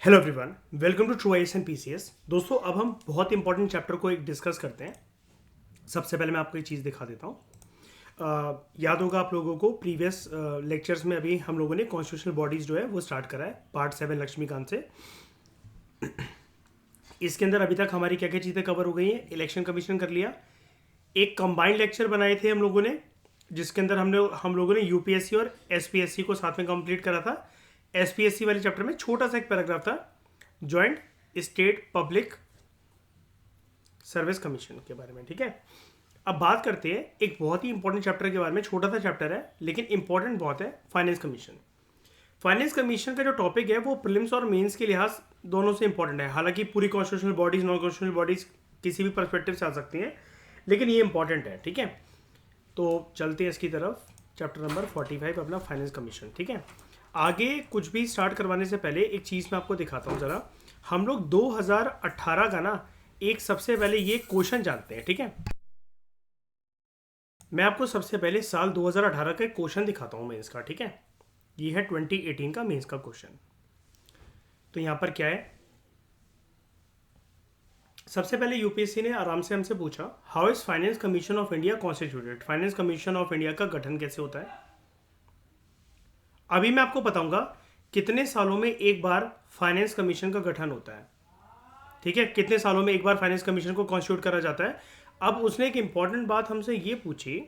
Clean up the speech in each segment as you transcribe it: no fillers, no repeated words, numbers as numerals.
Hello everyone, welcome to true IAS and PCS. दोस्तों, अब हम बहुत इंपॉर्टेंट चैप्टर को एक डिस्कस करते हैं। सबसे पहले मैं आपको एक चीज़ दिखा देता हूँ। याद होगा आप लोगों को प्रीवियस लेक्चर्स में अभी हम लोगों ने कॉन्स्टिट्यूशनल बॉडीज जो है वो स्टार्ट करा है पार्ट 7 लक्ष्मीकांत से। इसके अंदर अभी तक हमारी क्या क्या चीज़ें कवर हो गई हैं। इलेक्शन कमीशन कर लिया, एक कंबाइंड लेक्चर बनाए थे हम लोगों ने जिसके अंदर हम लोगों ने यूपीएससी और एसपीएससी को साथ में कंप्लीट करा था। एसपीएससी वाले चैप्टर में छोटा सा एक पैराग्राफ था joint state public service commission के बारे में। ठीक है, अब बात करते हैं एक बहुत ही इंपॉर्टेंट चैप्टर के बारे में। छोटा सा चैप्टर है लेकिन इंपॉर्टेंट बहुत है, फाइनेंस कमीशन। फाइनेंस कमीशन का जो टॉपिक है वो प्रीलिम्स और मेंस के लिहाज दोनों से इंपॉर्टेंट है। हालांकि पूरी constitutional bodies, non constitutional bodies किसी भी पर्सपेक्टिव से आ सकती हैं, लेकिन ये इंपॉर्टेंट है। ठीक है, तो चलते हैं इसकी तरफ। चैप्टर नंबर 45 अपना फाइनेंस कमीशन। ठीक है, आगे कुछ भी स्टार्ट करवाने से पहले एक चीज़ मैं आपको दिखाता हूँ ज़रा। हम लोग 2018 का ना एक सबसे पहले ये क्वेश्चन जानते हैं। ठीक है, मैं आपको सबसे पहले साल 2018 का एक क्वेश्चन दिखाता हूँ मेंस का। ठीक है, ये है 2018 का मेंस का क्वेश्चन। तो यहाँ पर क्या है, सबसे पहले यूपीएससी ने आराम से हमसे पूछा, how is finance commission of India constituted. Finance commission of India का गठन कैसे होता है। अभी मैं आपको बताऊंगा कितने सालों में एक बार फाइनेंस कमीशन का गठन होता है। ठीक है, कितने सालों में एक बार फाइनेंस कमीशन को कॉन्स्टिट्यूट करा जाता है। अब उसने एक इंपॉर्टेंट बात हमसे ये पूछी,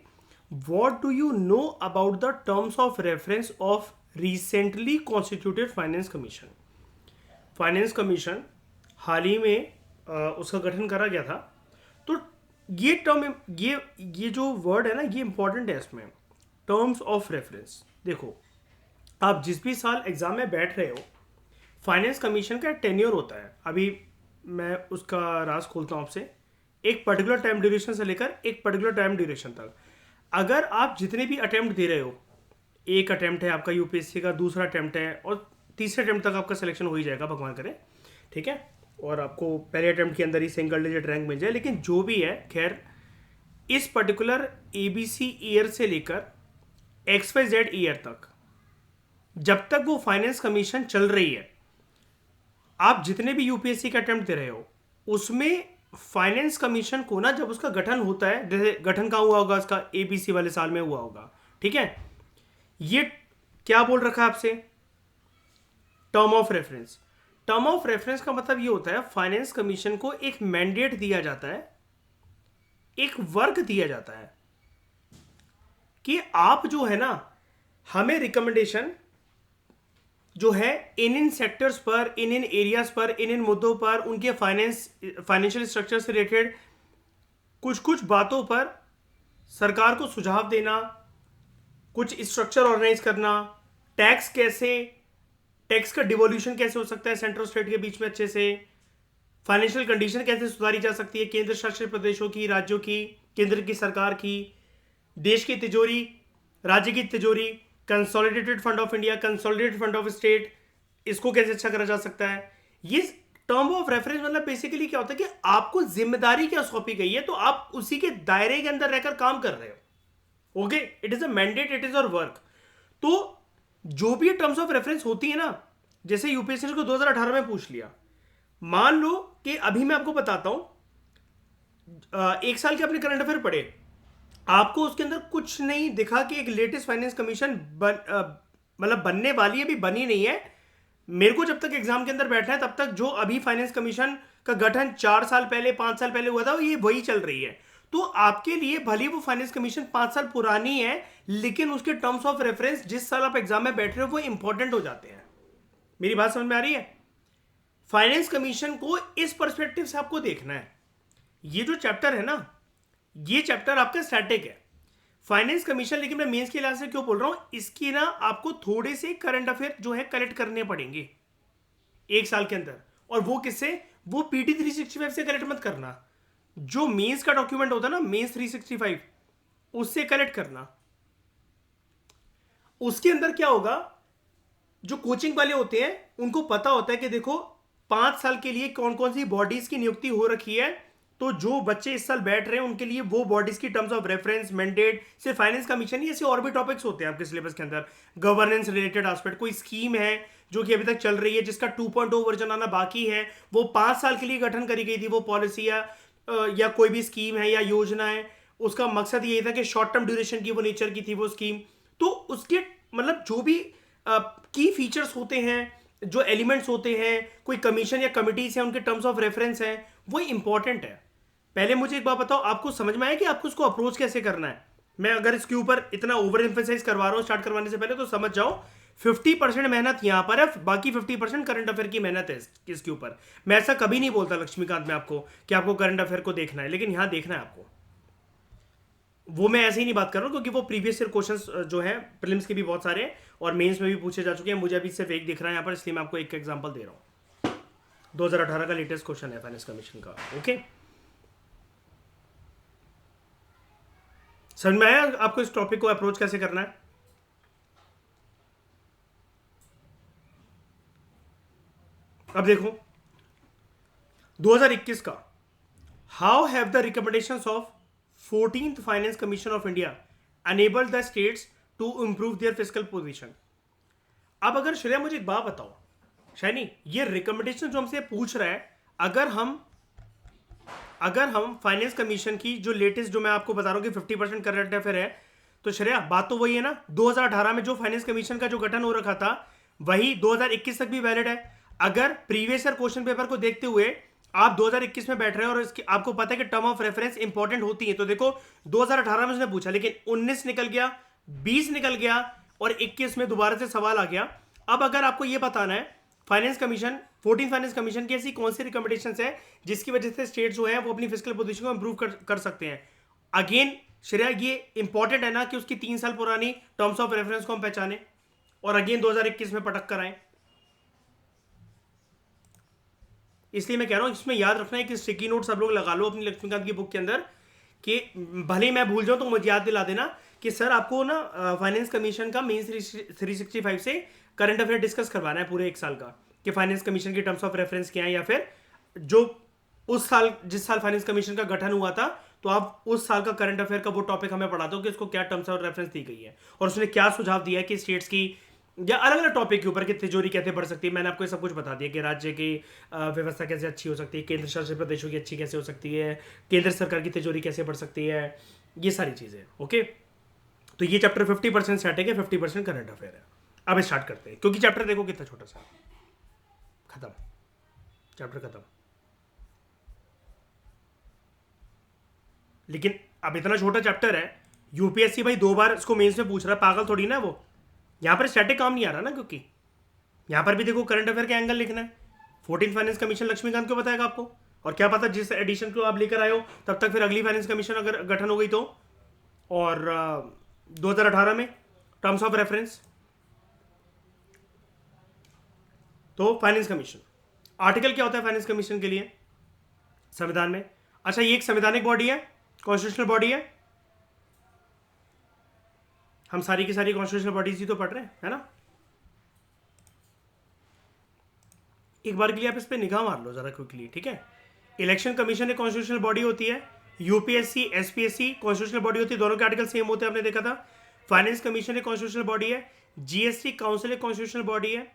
what do you know about the terms of reference of recently constituted finance commission. Finance commission हाल ही में उसका गठन करा गया था। तो ये टर्म, ये जो वर्ड है ना, ये इंपॉर्टेंट है इसमें, टर्म्स ऑफ रेफरेंस। देखो, आप जिस भी साल एग्जाम में बैठ रहे हो, फाइनेंस कमीशन का टेन्योर होता है। अभी मैं उसका राज खोलता हूँ आपसे। एक पर्टिकुलर टाइम ड्यूरेशन से लेकर एक पर्टिकुलर टाइम ड्यूरेशन तक, अगर आप जितने भी अटेम्प्ट दे रहे हो, एक अटेम्प्ट है आपका यूपीएससी का, दूसरा अटेम्प्ट है और तीसरे अटेम्प्ट तक आपका सिलेक्शन हो ही जाएगा, भगवान करे। ठीक है, और आपको पहले अटेम्प्ट के अंदर ही सिंगल डिजिट रैंक मिल जाए। लेकिन जो भी है, खैर, इस पर्टिकुलर एबीसी ईयर से लेकर XYZ ईयर तक, जब तक वो फाइनेंस कमीशन चल रही है, आप जितने भी यूपीएससी का अटेम्प्ट दे रहे हो, उसमें फाइनेंस कमीशन को ना, जब उसका गठन होता है, जैसे गठन कहाँ हुआ होगा, उसका एबीसी वाले साल में हुआ होगा। ठीक है, ये क्या बोल रखा है आपसे, term of reference. Term of reference का मतलब ये होता है, फाइनेंस कमीशन को एक मैंडेट दिया जाता है, एक वर्क दिया जाता है कि आप जो है ना, हमें रिकमेंडेशन जो है इन सेक्टर्स पर, इन एरियाज पर, इन मुद्दों पर, उनके फाइनेंशियल स्ट्रक्चर से रिलेटेड कुछ कुछ बातों पर सरकार को सुझाव देना, कुछ स्ट्रक्चर ऑर्गेनाइज करना, टैक्स का डिवोल्यूशन कैसे हो सकता है सेंट्रल स्टेट के बीच में अच्छे से, फाइनेंशियल कंडीशन कैसे सुधारी जा सकती है केंद्र शासित प्रदेशों की, राज्यों की, केंद्र की सरकार की, देश की तिजोरी, राज्य की तिजोरी, consolidated fund of India, consolidated fund of state, इसको कैसे अच्छा करा जा सकता है। ये टर्म ऑफ रेफरेंस मतलब बेसिकली क्या होता है कि आपको जिम्मेदारी क्या सौंपी गई है, तो आप उसी के दायरे के अंदर रहकर काम कर रहे हो। Okay, it is a mandate, it is our work. तो जो भी टर्म्स ऑफ रेफरेंस होती है ना, जैसे यूपीएससी को 2018 में पूछ लिया, मान लो कि अभी मैं आपको बताता हूं, एक साल के अपने करंट अफेयर पढ़े, आपको उसके अंदर कुछ नहीं दिखा कि एक लेटेस्ट फाइनेंस कमीशन मतलब बनने वाली है, अभी बनी नहीं है। मेरे को जब तक एग्जाम के अंदर बैठना है, तब तक जो अभी फाइनेंस कमीशन का गठन 4 साल पहले, 5 साल पहले हुआ था, ये वही चल रही है। तो आपके लिए भले वो फाइनेंस कमीशन 5 साल पुरानी है, लेकिन उसके टर्म्स ऑफ रेफरेंस जिस साल आप एग्जाम में बैठ रहे हो वो इंपॉर्टेंट हो जाते हैं। मेरी बात समझ में आ रही है। फाइनेंस कमीशन को इस पर्सपेक्टिव से आपको देखना है। ये जो चैप्टर है ना, ये चैप्टर आपका स्टैटिक है, फाइनेंस कमीशन। लेकिन मैं मेंस के लिहाज से क्यों बोल रहा हूं, इसकी ना आपको थोड़े से करंट अफेयर जो है कलेक्ट करने पड़ेंगे एक साल के अंदर। और वो किससे, वो पीटी 365 से कलेक्ट मत करना, जो मेंस का डॉक्यूमेंट होता है ना, मेंस 365, उससे कलेक्ट करना। उसके अंदर क्या होगा, जो कोचिंग वाले होते हैं उनको पता होता है कि देखो 5 साल के लिए कौन कौन सी बॉडीज की नियुक्ति हो रखी है, तो जो बच्चे इस साल बैठ रहे हैं उनके लिए वो बॉडीज की टर्म्स ऑफ रेफरेंस, मैंडेट, सिर्फ फाइनेंस कमीशन नहीं, ऐसे और भी टॉपिक्स होते हैं आपके सिलेबस के अंदर। गवर्नेंस रिलेटेड एस्पेक्ट, कोई स्कीम है जो कि अभी तक चल रही है, जिसका 2.0 वर्जन आना बाकी है, वो 5 साल के लिए गठन करी गई थी। वो पॉलिसी या कोई भी स्कीम है या योजना है, उसका मकसद ये था कि शॉर्ट टर्म ड्यूरेशन की वो नेचर की थी वो स्कीम। तो उसके मतलब जो भी की फीचर्स होते हैं, जो एलिमेंट्स होते हैं, कोई कमीशन या कमिटीज हैं, उनके टर्म्स ऑफ रेफरेंस हैं, वो इंपॉर्टेंट है। पहले मुझे एक बात बताओ, आपको समझ में आया कि आपको उसको अप्रोच कैसे करना है? मैं अगर इसके ऊपर इतना ओवर एम्फेसाइज करवा रहा हूँ स्टार्ट करवाने से पहले, तो समझ जाओ 50% मेहनत यहाँ पर है, बाकी 50% करंट अफेयर की मेहनत है इसके ऊपर। मैं ऐसा कभी नहीं बोलता लक्ष्मीकांत में आपको कि आपको करंट अफेयर को देखना है, लेकिन यहाँ देखना है आपको। वो मैं ऐसे ही नहीं बात कर रहा हूँ, क्योंकि वो प्रीवियस ईयर क्वेश्चंस जो हैं प्रीलिम्स के भी बहुत सारे हैं और मेंस में भी पूछे जा चुके हैं। मुझे अभी सिर्फ एक दिख रहा है यहाँ पर, इसलिए मैं आपको एक एग्जांपल दे रहा हूँ। 2018 का लेटेस्ट क्वेश्चन है फाइनेंस कमीशन का। ओके, समझ में आया आपको इस टॉपिक को अप्रोच कैसे करना है? अब देखो 2021 का, how have the recommendations of 14th finance commission of India enabled the states to improve their fiscal position. अब अगर श्रेया मुझे एक बात बताओ, शाइनी, ये रिकमेंडेशन जो हमसे पूछ रहा है, अगर हम फाइनेंस कमीशन की जो लेटेस्ट, जो मैं आपको बता रहा हूं कि 50% करंट अफेयर है, तो श्रेया बात तो वही है ना, 2018 में जो फाइनेंस कमीशन का जो गठन हो रखा था वही 2021 तक भी वैलिड है। अगर प्रीवियस ईयर क्वेश्चन पेपर को देखते हुए आप 2021 में बैठ रहे हैं और इसकी आपको पता है कि टर्म ऑफ रेफरेंस इंपॉर्टेंट होती है, तो देखो 2018 में उसने पूछा, लेकिन 19 निकल गया, 20 निकल गया और 21 में दोबारा से सवाल आ गया। अब अगर आपको यह बताना है फाइनेंस कमीशन, 14 फाइनेंस कमीशन की ऐसी कौन सी रिकमेंडेशंस है जिसकी वजह से स्टेट जो है वो अपनी फिस्कल पोजीशन को इंप्रूव कर सकते हैं। अगेन श्रेया, ये इंपॉर्टेंट है ना कि उसकी 3 साल पुरानी टर्म्स ऑफ रेफरेंस को हम पहचाने और अगेन 2021 में पटक कर आए। इसलिए मैं कह रहा हूं इसमें याद रखना है कि स्टिकी नोट सब लोग लगा लो अपनी लक्ष्मीकांत की बुक के अंदर, कि भले मैं भूल जाऊं तो मुझे याद दिला देना कि सर आपको ना फाइनेंस कमीशन का मेन 365 से करंट अफेयर डिस्कस करवाना है पूरे 1 साल का, कि फाइनेंस कमीशन के टर्म्स ऑफ रेफरेंस क्या है, या फिर जो उस साल, जिस साल फाइनेंस कमीशन का गठन हुआ था, तो आप उस साल का करंट अफेयर का वो टॉपिक हमें पढ़ा दो कि उसको क्या टर्म्स ऑफ रेफरेंस दी गई है और उसने क्या सुझाव दिया है कि स्टेट्स की या अलग अलग टॉपिक के ऊपर कि तिजोरी कैसे बढ़ सकती है। मैंने आपको ये सब कुछ बता दिया कि राज्य की व्यवस्था कैसे अच्छी हो सकती है, केंद्र शासित प्रदेशों की अच्छी कैसे हो सकती है, केंद्र सरकार की तिजोरी कैसे बढ़ सकती है, ये सारी चीज़ें। ओके, तो ये चैप्टर 50% स्टैटिक है, 50% करंट अफेयर है। अब स्टार्ट करते हैं, क्योंकि चैप्टर देखो कितना छोटा सा, खत्म, चैप्टर खत्म। लेकिन अब इतना छोटा चैप्टर है, यूपीएससी भाई 2 बार इसको मेंस में पूछ रहा है, पागल थोड़ी ना वो। यहां पर स्टैटिक काम नहीं आ रहा ना, क्योंकि यहां पर भी देखो करंट अफेयर के एंगल लिखना है। 14 फाइनेंस कमीशन लक्ष्मीकांत को बताएगा आपको, और क्या पता जिस एडिशन को आप लेकर आए हो तब तक फिर अगली फाइनेंस कमीशन अगर गठन हो गई तो, और 2018 में टर्म्स ऑफ रेफरेंस, तो फाइनेंस कमीशन आर्टिकल क्या होता है फाइनेंस कमीशन के लिए संविधान में? अच्छा, ये एक संवैधानिक बॉडी है, कॉन्स्टिट्यूशनल बॉडी है। हम सारी की सारी कॉन्स्टिट्यूशनल बॉडीज ही तो पढ़ रहे हैं, है ना। एक बार के लिए आप इस पर निगाह मार लो जरा क्विकली, ठीक है। इलेक्शन कमीशन एक कॉन्स्टिट्यूशनल बॉडी होती है, यूपीएससी एसपीएससी कॉन्स्टिट्यूशनल बॉडी होती है, दोनों के आर्टिकल सेम होते हैं, आपने देखा था। फाइनेंस कमीशन एक कॉन्स्टिट्यूशनल बॉडी है, जीएसटी काउंसिल एक कॉन्स्टिट्यूशनल बॉडी है,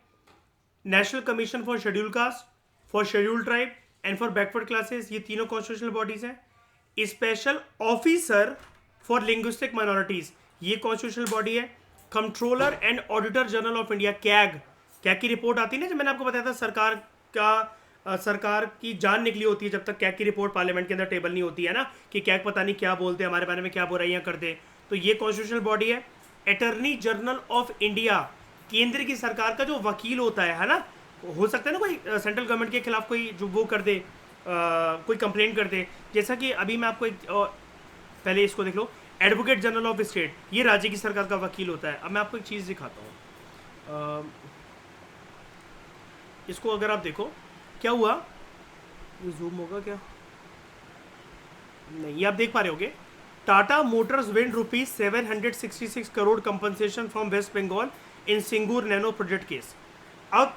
national commission for schedule caste, for schedule tribe and for backward classes, ये तीनों कॉन्स्टिट्यूशनल बॉडीज हैं। Special officer for linguistic minorities, ये कॉन्स्टिट्यूशनल बॉडी है। Controller and auditor general of India, CAG की report आती है ना, जब मैंने आपको बताया था सरकार की जान निकली होती है जब तक कैग की रिपोर्ट पार्लियामेंट के अंदर टेबल नहीं होती है ना, कि कैग पता नहीं क्या बोलते हैं हमारे बारे में, क्या बुराइयां करते, तो ये कॉन्स्टिट्यूशनल बॉडी है। अटॉर्नी जनरल ऑफ इंडिया, केंद्र की सरकार का जो वकील होता है ना, हो सकता है ना कोई सेंट्रल गवर्नमेंट के खिलाफ कोई जो वो कर दे, कोई कंप्लेंट कर दे, जैसा कि अभी मैं आपको एक पहले इसको देख लो, एडवोकेट जनरल ऑफ स्टेट, ये राज्य की सरकार का वकील होता है। अब मैं आपको एक चीज़ दिखाता हूँ, इसको अगर आप देखो क्या हुआ, ये जूम होगा क्या, नहीं, ये आप देख पा रहे होगे। Tata Motors win ₹766 crore compensation from West Bengal in Singur Nano project case. अब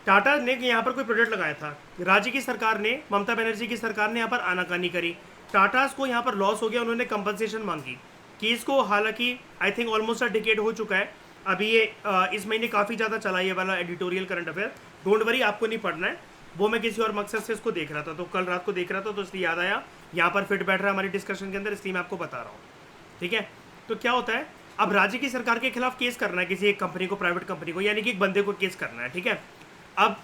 टाटा ने यहाँ पर कोई प्रोजेक्ट लगाया था, राज्य की सरकार ने, ममता बनर्जी की सरकार ने यहाँ पर आनाकानी करी, टाटास को यहाँ पर लॉस हो गया, उन्होंने कंपनसेशन मांगी। केस को हालांकि I think almost a decade हो चुका है, अभी ये इस महीने काफ़ी ज़्यादा चला ये वाला editorial current affair. Don't worry, आपको नहीं पढ़ना है, वो मैं किसी और मकसद से इसको देख रहा था, तो कल रात को देख रहा था तो इसलिए याद आया, यहाँ पर फिट बैठ रहा है हमारी डिस्कशन के अंदर, इसलिए मैं आपको बता रहा हूँ। ठीक है, तो क्या होता है, अब राज्य की सरकार के खिलाफ केस करना है किसी एक कंपनी को, प्राइवेट कंपनी को, यानी कि एक बंदे को केस करना है। ठीक है, अब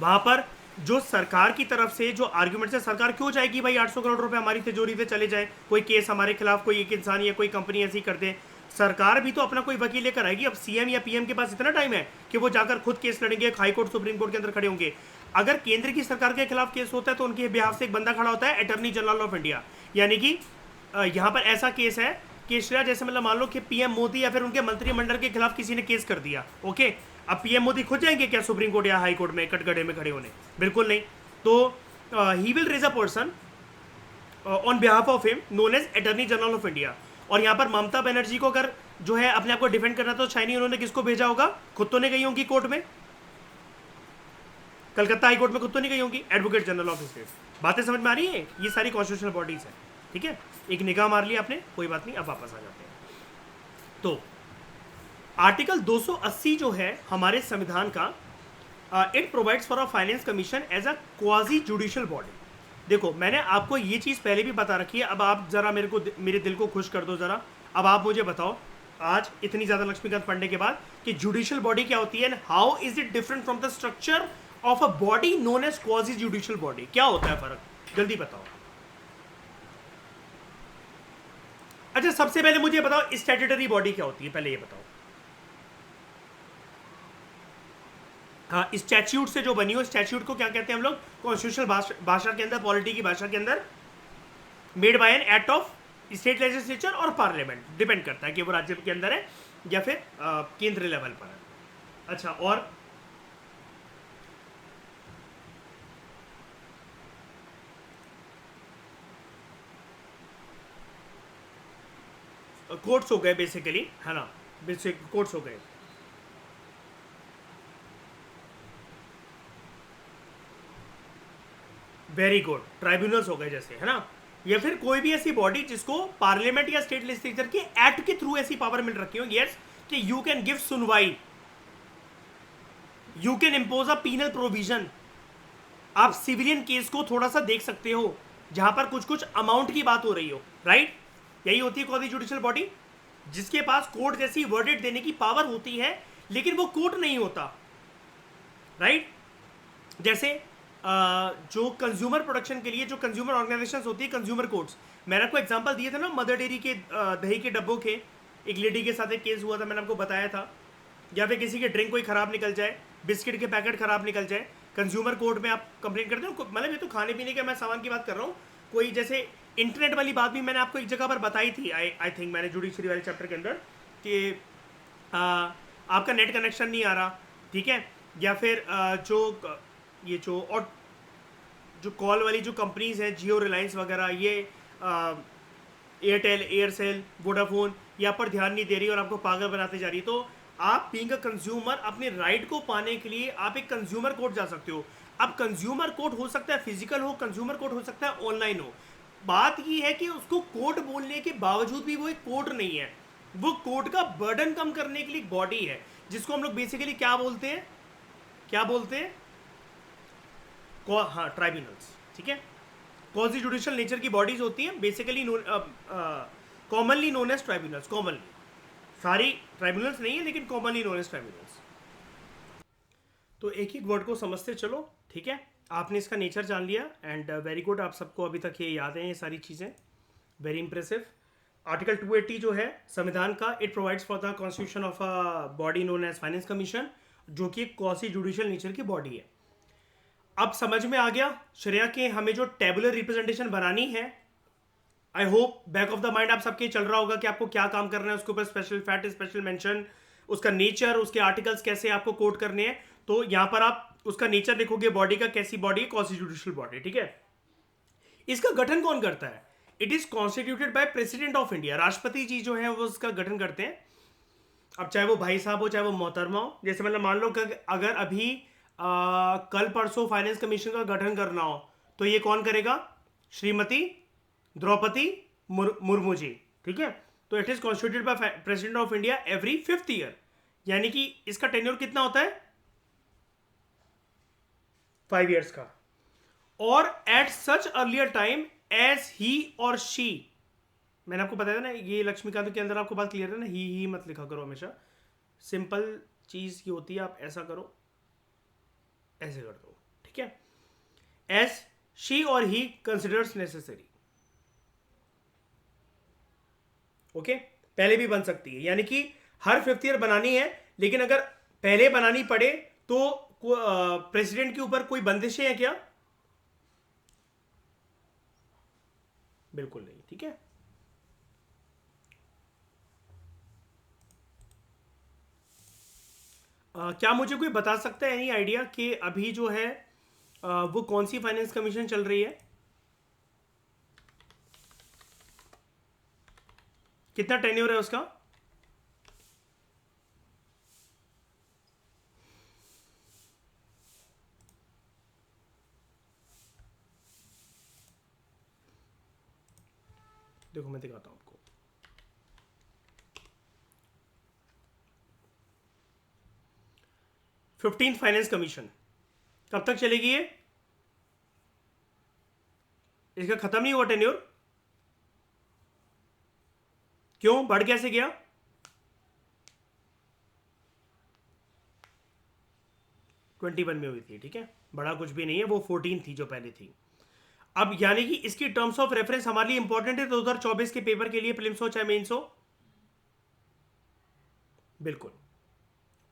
वहां पर जो सरकार की तरफ से जो आर्ग्यूमेंट है, सरकार क्यों चाहेगी भाई 800 करोड़ रुपए हमारी तिजोरी से चले जाए, कोई केस हमारे खिलाफ कोई एक इंसान या कोई कंपनी ऐसी कर दे, सरकार भी तो अपना कोई वकील लेकर आएगी। अब सीएम या पीएम के पास इतना टाइम है कि वो जाकर खुद केस लड़ेंगे, हाई कोर्ट सुप्रीम कोर्ट के अंदर खड़े होंगे। अगर केंद्र की सरकार के खिलाफ केस होता है तो उनके बिहाफ से एक बंदा खड़ा होता है, अटॉर्नी जनरल ऑफ इंडिया, यानी कि यहाँ पर ऐसा केस है कि श्रेया, जैसे मतलब मान लो कि पीएम मोदी या फिर उनके मंत्रिमंडल के खिलाफ किसी ने केस कर दिया, ओके, अब पीएम मोदी खुद जाएंगे क्या सुप्रीम कोर्ट या हाई कोर्ट में कटघरे में खड़े होने? बिल्कुल नहीं। तो ही will raise a person on behalf of him known as attorney general of India. और यहाँ पर ममता बनर्जी को अगर जो है अपने आप को डिफेंड करना, तो शायद उन्होंने किसको भेजा होगा? खुद तो नहीं गई होंगी कोर्ट में, कलकत्ता हाई कोर्ट में खुद तो नहीं गई होंगी, एडवोकेट जनरल ऑफ स्टेट। बातें समझ में आ रही है? ये सारी कॉन्स्टिट्यूशनल बॉडीज है। ठीक है, एक निगाह मार लिया आपने, कोई बात नहीं, अब वापस आ जाते हैं। तो आर्टिकल 280 जो है हमारे संविधान का, it provides for a finance commission as a quasi judicial body. देखो, मैंने आपको ये चीज़ पहले भी बता रखी है, अब आप ज़रा मेरे दिल को खुश कर दो ज़रा। अब आप मुझे बताओ आज इतनी ज़्यादा लक्ष्मीकांत पढ़ने के बाद कि जुडिशियल बॉडी क्या होती है, and how is it different from the structure of a body known as quasi judicial body. क्या होता है फर्क, जल्दी बताओ। अच्छा, सबसे पहले मुझे बताओ स्टैट्यूटरी बॉडी क्या होती है, पहले ये बताओ। हाँ, स्टैट्यूट से जो बनी हो, स्टैट्यूट को क्या कहते हैं हम लोग कॉन्स्टिट्यूशनल भाषा के अंदर, पॉलिटी की भाषा के अंदर, made by an act of state legislature और पार्लियामेंट, डिपेंड करता है कि वो राज्य के अंदर है या फिर केंद्र लेवल पर है। अच्छा, और कोर्ट्स हो गए बेसिकली, है ना, बेसिक कोर्ट्स हो गए। वेरी गुड, ट्राइब्यूनल्स हो गए जैसे, है ना, या फिर कोई भी ऐसी बॉडी जिसको पार्लियामेंट या स्टेट लेजिस्लेचर के एक्ट के थ्रू ऐसी पावर मिल रखी हो, यस, कि यू कैन गिव सुनवाई, you can impose a penal provision. आप सिविलियन केस को थोड़ा सा देख सकते हो जहां पर कुछ कुछ अमाउंट की बात हो रही हो, राइट? यही होती है क्वासी जुडिशियल बॉडी, जिसके पास कोर्ट जैसी वर्डिक्ट देने की पावर होती है, लेकिन वो कोर्ट नहीं होता, राइट? जैसे जो कंज्यूमर प्रोटेक्शन के लिए जो कंज्यूमर ऑर्गेनाइजेशंस होती है, कंज्यूमर कोर्ट्स, मैंने आपको एग्जांपल दिए थे ना, मदर डेयरी के दही के डब्बों के, एक लेडी के साथ एक केस हुआ था, मैंने आपको बताया था। या फिर किसी के ड्रिंक कोई खराब निकल जाए, बिस्किट के पैकेट खराब निकल जाए, कंज्यूमर कोर्ट में आप कंप्लेंट करते हो। मतलब ये तो खाने पीने के मैं सामान की बात कर रहा हूँ, कोई जैसे इंटरनेट वाली बात भी मैंने आपको एक जगह पर बताई थी, आई थिंक मैंने जुडिशरी वाले चैप्टर के अंदर, कि आपका नेट कनेक्शन नहीं आ रहा, ठीक है, या फिर ये जो और जो कॉल वाली जो कंपनीज हैं, जियो, रिलायंस वगैरह, ये एयरटेल, एयरसेल, वोडाफोन, यहाँ पर ध्यान नहीं दे रही और आपको पागल बनाते जा रही है। तो आप बीइंग अ कंज्यूमर अपने राइट को पाने के लिए आप एक कंज्यूमर कोर्ट जा सकते हो। अब कंज्यूमर कोर्ट हो सकता है फिजिकल हो, कंज्यूमर कोर्ट हो सकता है ऑनलाइन हो। बात ये है कि उसको कोर्ट बोलने के बावजूद भी वो एक कोर्ट नहीं है, वो कोर्ट का बर्डन कम करने के लिए बॉडी है, जिसको हम लोग बेसिकली क्या बोलते हैं, क्या बोलते हैं? हाँ, ट्राइब्यूनल्स। ठीक है, क्वासी जुडिशियल नेचर की बॉडीज होती हैं, basically commonly known as tribunals. Commonly सारी ट्राइब्यूनल्स नहीं है, लेकिन कॉमनली नोन एज ट्राइब्यूनल्स। तो एक एक वर्ड को समझते चलो, ठीक है। आपने इसका नेचर जान लिया, एंड वेरी गुड, आप सबको अभी तक ये याद है ये सारी चीज़ें, वेरी इंप्रेसिव। आर्टिकल 280 जो है संविधान का, it provides for the constitution of a body known as finance commission, जो कि क्वासी जुडिशियल नेचर की बॉडी है। अब समझ में आ गया श्रेया के हमें जो टेबुलर रिप्रेजेंटेशन बनानी है, I hope back of the mind आप सबके चल रहा होगा कि आपको क्या काम करना है उसके ऊपर, स्पेशल फैक्ट, स्पेशल मेंशन, उसका नेचर, उसके आर्टिकल्स कैसे आपको कोट करने हैं। तो यहां पर आप उसका नेचर लिखोगे, बॉडी का, कैसी बॉडी, कॉन्स्टिट्यूशनल बॉडी, ठीक है। इसका गठन कौन करता है? It is constituted by president of India. राष्ट्रपति जी जो है वो उसका गठन करते हैं। अब चाहे वो भाई साहब हो, चाहे वो मोहतरमा हो, जैसे मतलब मान लो कि अगर अभी कल परसों फाइनेंस कमीशन का गठन करना हो, तो ये कौन करेगा? श्रीमती द्रौपदी मुर्मू जी, ठीक है। तो it is constituted by president of India every 5th year, यानी कि इसका टेन्योर कितना होता है? 5 ईयर्स का। और at such earlier time as he or she, मैंने आपको बताया ना ये लक्ष्मीकांत के अंदर आपको बात क्लियर है ना, ही मत लिखा करो हमेशा, सिंपल चीज की होती है, आप ऐसा करो, ऐसे कर दो, ठीक है। एज शी और ही कंसिडर्स नेसेसरी, ओके, पहले भी बन सकती है, यानी कि हर 5th ईयर बनानी है, लेकिन अगर पहले बनानी पड़े तो प्रेसिडेंट के ऊपर कोई बंदिशें हैं क्या? बिल्कुल नहीं, ठीक है। क्या मुझे कोई बता सकता है, एनी आइडिया कि अभी जो है वो कौन सी फाइनेंस कमीशन चल रही है? कितना टेन्योर है उसका? देखो मैं दिखाता हूं आपको। फिफ्टींथ फाइनेंस कमीशन कब तक चलेगी ये? इसका खत्म नहीं हुआ टेन्योर? क्यों, बढ़ कैसे गया? ट्वेंटी वन में हुई थी, ठीक है, बड़ा कुछ भी नहीं है, वो 14 थी जो पहले थी। अब यानी कि इसकी टर्म्स ऑफ रेफरेंस हमारे लिए इंपॉर्टेंट है 2024 के पेपर के लिए, प्रीलिम्स हो चाहे मेंस हो। बिल्कुल।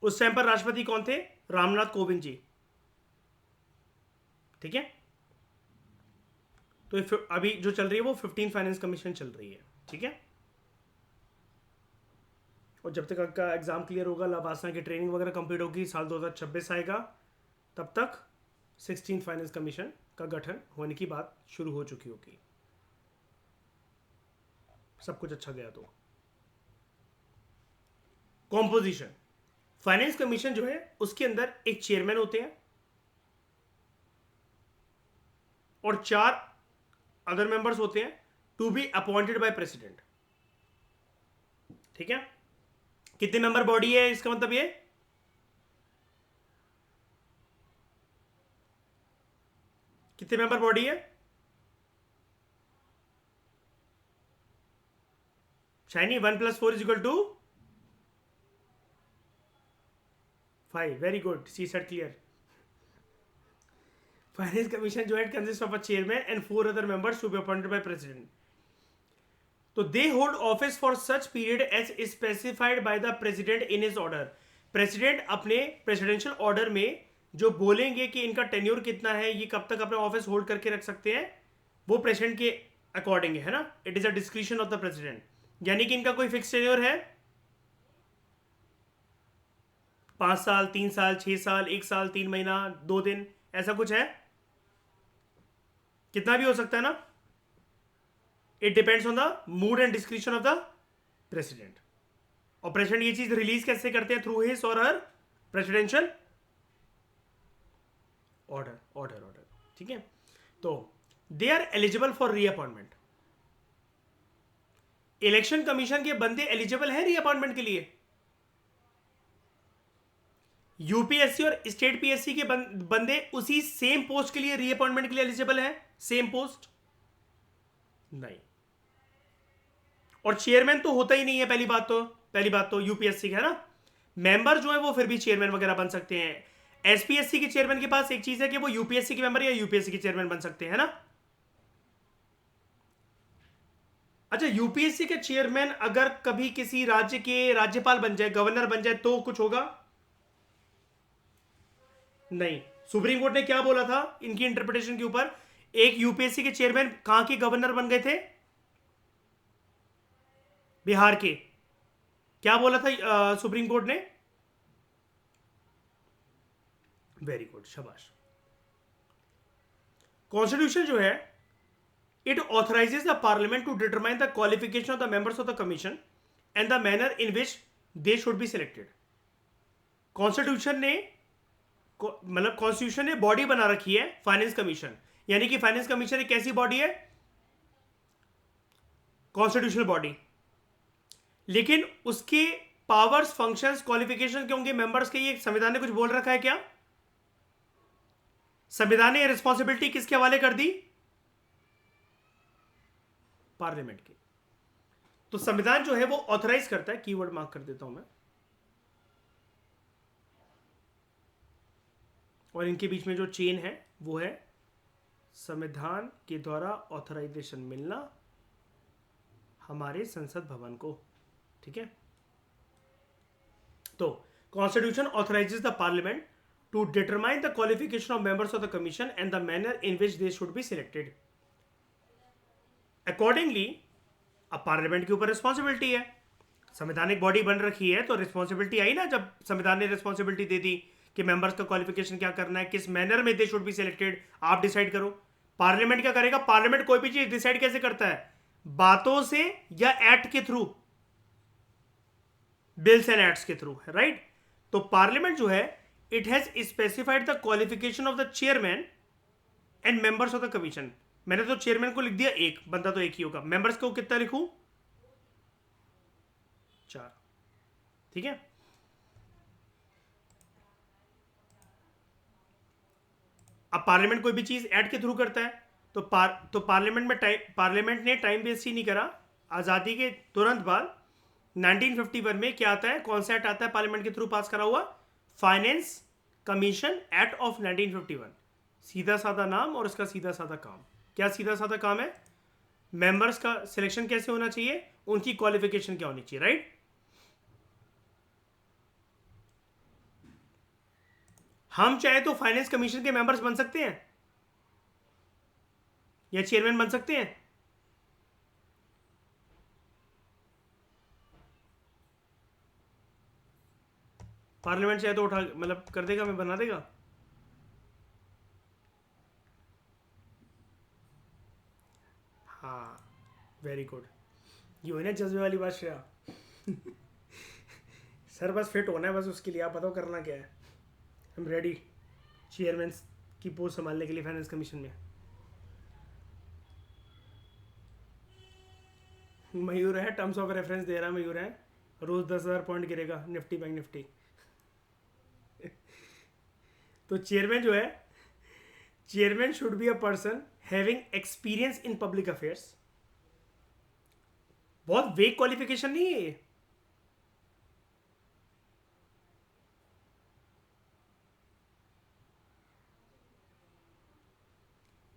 उस टाइम पर राष्ट्रपति कौन थे? रामनाथ कोविंद जी, ठीक है। तो अभी जो चल रही है वो 15 फाइनेंस कमीशन चल रही है, ठीक है। और जब तक आपका एग्जाम क्लियर होगा, लवासना की ट्रेनिंग वगैरह कंप्लीट होगी, साल 2026 आएगा, तब तक 16 फाइनेंस कमीशन का गठन होने की बात शुरू हो चुकी होगी, सब कुछ अच्छा गया तो। कॉम्पोजिशन, फाइनेंस कमीशन जो है उसके अंदर एक चेयरमैन होते हैं और 4 अदर मेंबर्स होते हैं to be appointed by president, ठीक है। कितने मेंबर बॉडी है इसका मतलब ये? कितने मेंबर बॉडी है? Shiny, 1 + 4 = 5, very good, see set clear. फाइनेंस कमीशन जो है consist of a chairman and 4 other members to be appointed by president. तो they hold office for such period as specified by the president in his order. President अपने presidential order में जो बोलेंगे कि इनका टेन्योर कितना है, ये कब तक अपना ऑफिस होल्ड करके रख सकते हैं, वो प्रेसिडेंट के अकॉर्डिंग है ना, it is a description of the president. यानी कि इनका कोई फिक्स टेन्योर है? 5 साल, 3 साल, 6 साल, 1 साल, 3 महीना, 2 दिन, ऐसा कुछ है? कितना भी हो सकता है ना, it depends on the mood and description of the president. और प्रेसिडेंट ये चीज रिलीज कैसे करते हैं? थ्रू हिज और हर प्रेसिडेंशियल ऑर्डर, ठीक है। तो they are eligible for reappointment. Election commission के बंदे एलिजिबल हैं रीअपॉइंटमेंट के लिए। यूपीएससी और स्टेट पीएससी के बंदे उसी सेम पोस्ट के लिए रीअपॉइंटमेंट के लिए एलिजिबल हैं? सेम पोस्ट नहीं। और चेयरमैन तो होता ही नहीं है, पहली बात तो यूपीएससी का है ना। मेंबर जो है वो फिर भी चेयरमैन वगैरह बन सकते हैं। एसपीएससी के चेयरमैन के पास एक चीज है कि वो यूपीएससी के मेंबर या यूपीएससी के चेयरमैन बन सकते हैं ना। अच्छा, यूपीएससी के चेयरमैन अगर कभी किसी राज्य के राज्यपाल बन जाए, गवर्नर बन जाए, तो कुछ होगा? नहीं। सुप्रीम कोर्ट ने क्या बोला था इनकी इंटरप्रिटेशन के ऊपर? एक यूपीएससी के चेयरमैन कहां के गवर्नर बन गए थे? बिहार के। क्या बोला था सुप्रीम कोर्ट ने? वेरी गुड, शाबाश। कॉन्स्टिट्यूशन जो है it authorizes the parliament to determine the qualification of the members of the commission and the manner in which they should be selected. Constitution ने मतलब कॉन्स्टिट्यूशन ने बॉडी बना रखी है फाइनेंस कमीशन, यानी कि फाइनेंस कमीशन एक ऐसी बॉडी है, कॉन्स्टिट्यूशनल बॉडी, लेकिन उसके पावर्स, फंक्शंस, क्वालिफिकेशन क्या होंगे मेंबर्स के, ये संविधान ने कुछ बोल रखा है क्या? संविधान ने रिस्पॉन्सिबिलिटी किसके हवाले कर दी? पार्लियामेंट की। तो संविधान जो है वो ऑथराइज करता है, कीवर्ड मार्क कर देता हूं मैं, और इनके बीच में जो चेन है वो है संविधान के द्वारा ऑथराइजेशन मिलना हमारे संसद भवन को। ठीक है, तो constitution authorizes the parliament to determine the qualification of members of the commission and the manner in which they should be selected. Accordingly अब पार्लियामेंट के ऊपर रिस्पॉन्सिबिलिटी है, संवैधानिक बॉडी बन रखी है, तो रिस्पॉन्सिबिलिटी आई ना, जब संविधान ने रिस्पॉन्सिबिलिटी दे दी कि मेंबर्स का क्वालिफिकेशन क्या करना है, किस मैनर में दे शुड बी सिलेक्टेड, आप डिसाइड करो। पार्लियामेंट क्या करेगा? पार्लियामेंट कोई भी चीज डिसाइड कैसे करता है? बातों से या एक्ट के थ्रू, बिल्स एंड एक्ट्स के थ्रू, राइट? तो पार्लियामेंट जो है, it has specified the qualification of the chairman and members of the commission. मैंने तो चेयरमैन को लिख दिया, एक बंदा तो एक ही होगा, मेंबर्स को कितना लिखूं? 4। ठीक है, अब पार्लियामेंट कोई भी चीज एक्ट के थ्रू करता है, तो पार्लियामेंट ने टाइम वेस्ट ही नहीं करा। आजादी के तुरंत बाद 1951 में क्या आता है, कौन सा एक्ट आता है पार्लियामेंट के थ्रू पास करा हुआ? Finance commission act of 1951। सीधा साधा नाम और उसका सीधा साधा काम। क्या सीधा साधा काम है? मेंबर्स का सिलेक्शन कैसे होना चाहिए, उनकी क्वालिफिकेशन क्या होनी चाहिए, राइट? हम चाहे तो फाइनेंस कमीशन के मेंबर्स बन सकते हैं या चेयरमैन बन सकते हैं। पार्लियामेंट चाहे तो उठा, मतलब कर देगा, मैं बना देगा। हाँ, वेरी गुड। ये हुई ना जज्बे वाली बात श्रेया। सर बस फिट होना है, बस उसके लिए आप बताओ करना क्या है। हम रेडी चेयरमैन की पोस्ट संभालने के लिए फाइनेंस कमीशन में। मयूर है, टर्म्स ऑफ रेफरेंस दे रहा मयूर है, रोज 10,000 पॉइंट गिरेगा निफ्टी बैंक निफ्टी। तो चेयरमैन जो है, chairman should be a person having experience in public affairs. बहुत वेग क्वालिफिकेशन नहीं है ये।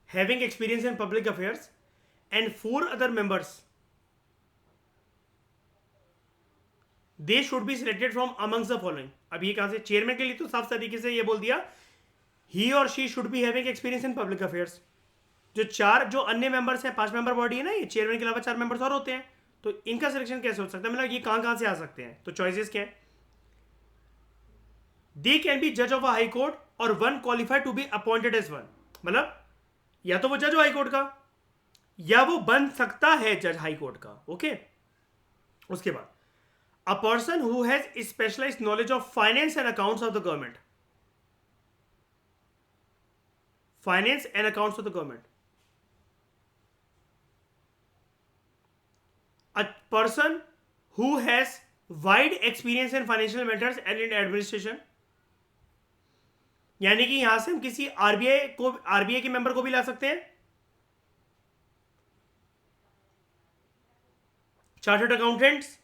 Having experience in public affairs and 4 other members, they should be selected from amongst the following. अब ये कहां से? चेयरमैन के लिए तो साफ तरीके से ये बोल दिया, ही or she should be having experience in public affairs. जो अन्य मेंबर्स हैं, 5 मेंबर बॉडी है ना ये, चेयरमैन के अलावा 4 मेंबर्स और होते हैं, तो इनका सिलेक्शन कैसे हो सकता है? मतलब ये कहां से आ सकते हैं? तो चॉइसेस क्या है? दे कैन बी जज of a high court or 1 qualified to be appointed as 1। मतलब या तो वो जज हो हाई कोर्ट का, या वो बन सकता है जज हाई कोर्ट का। ओके, उसके बाद a person who has specialized knowledge of finance and accounts of the government. Finance and accounts of the government. A person who has wide experience in financial matters and in administration। यानी कि यहां से हम किसी RBI के member को भी ला सकते हैं, chartered accountants,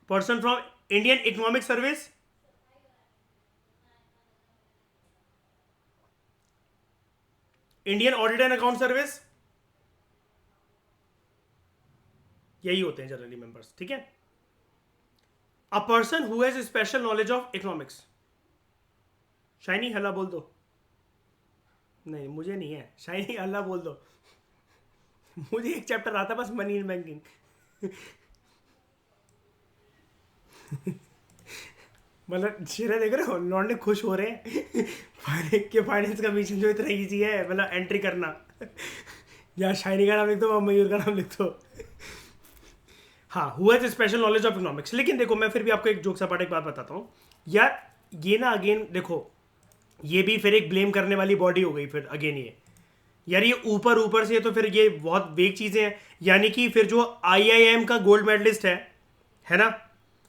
person from Indian economic service, Indian audit and account service, यही होते हैं जनरली मेंबर्स। ठीक है, अ person who has special knowledge of economics. Shiny हल्ला बोल दो। नहीं मुझे नहीं है, शाइनी हल्ला बोल दो। मुझे एक चैप्टर आता बस, मनी इन बैंकिंग। मतलब शेरा देख रहे हो, लौंडे खुश हो रहे हैं कि फाइनेंस कमीशन जो इतना ईजी है, मतलब एंट्री करना। या शाइनी का नाम लिख दो, मयूर का नाम लिख दो। हाँ, who has special knowledge of economics. लेकिन देखो, मैं फिर भी आपको एक जोक सपाट एक बात बताता हूँ यार, ये ना अगेन देखो, ये भी फिर एक ब्लेम करने वाली बॉडी हो गई फिर अगेन। ये यार ये ऊपर ऊपर से तो फिर ये बहुत वेग चीजें हैं। यानी कि फिर जो आईआईएम का गोल्ड मेडलिस्ट है ना,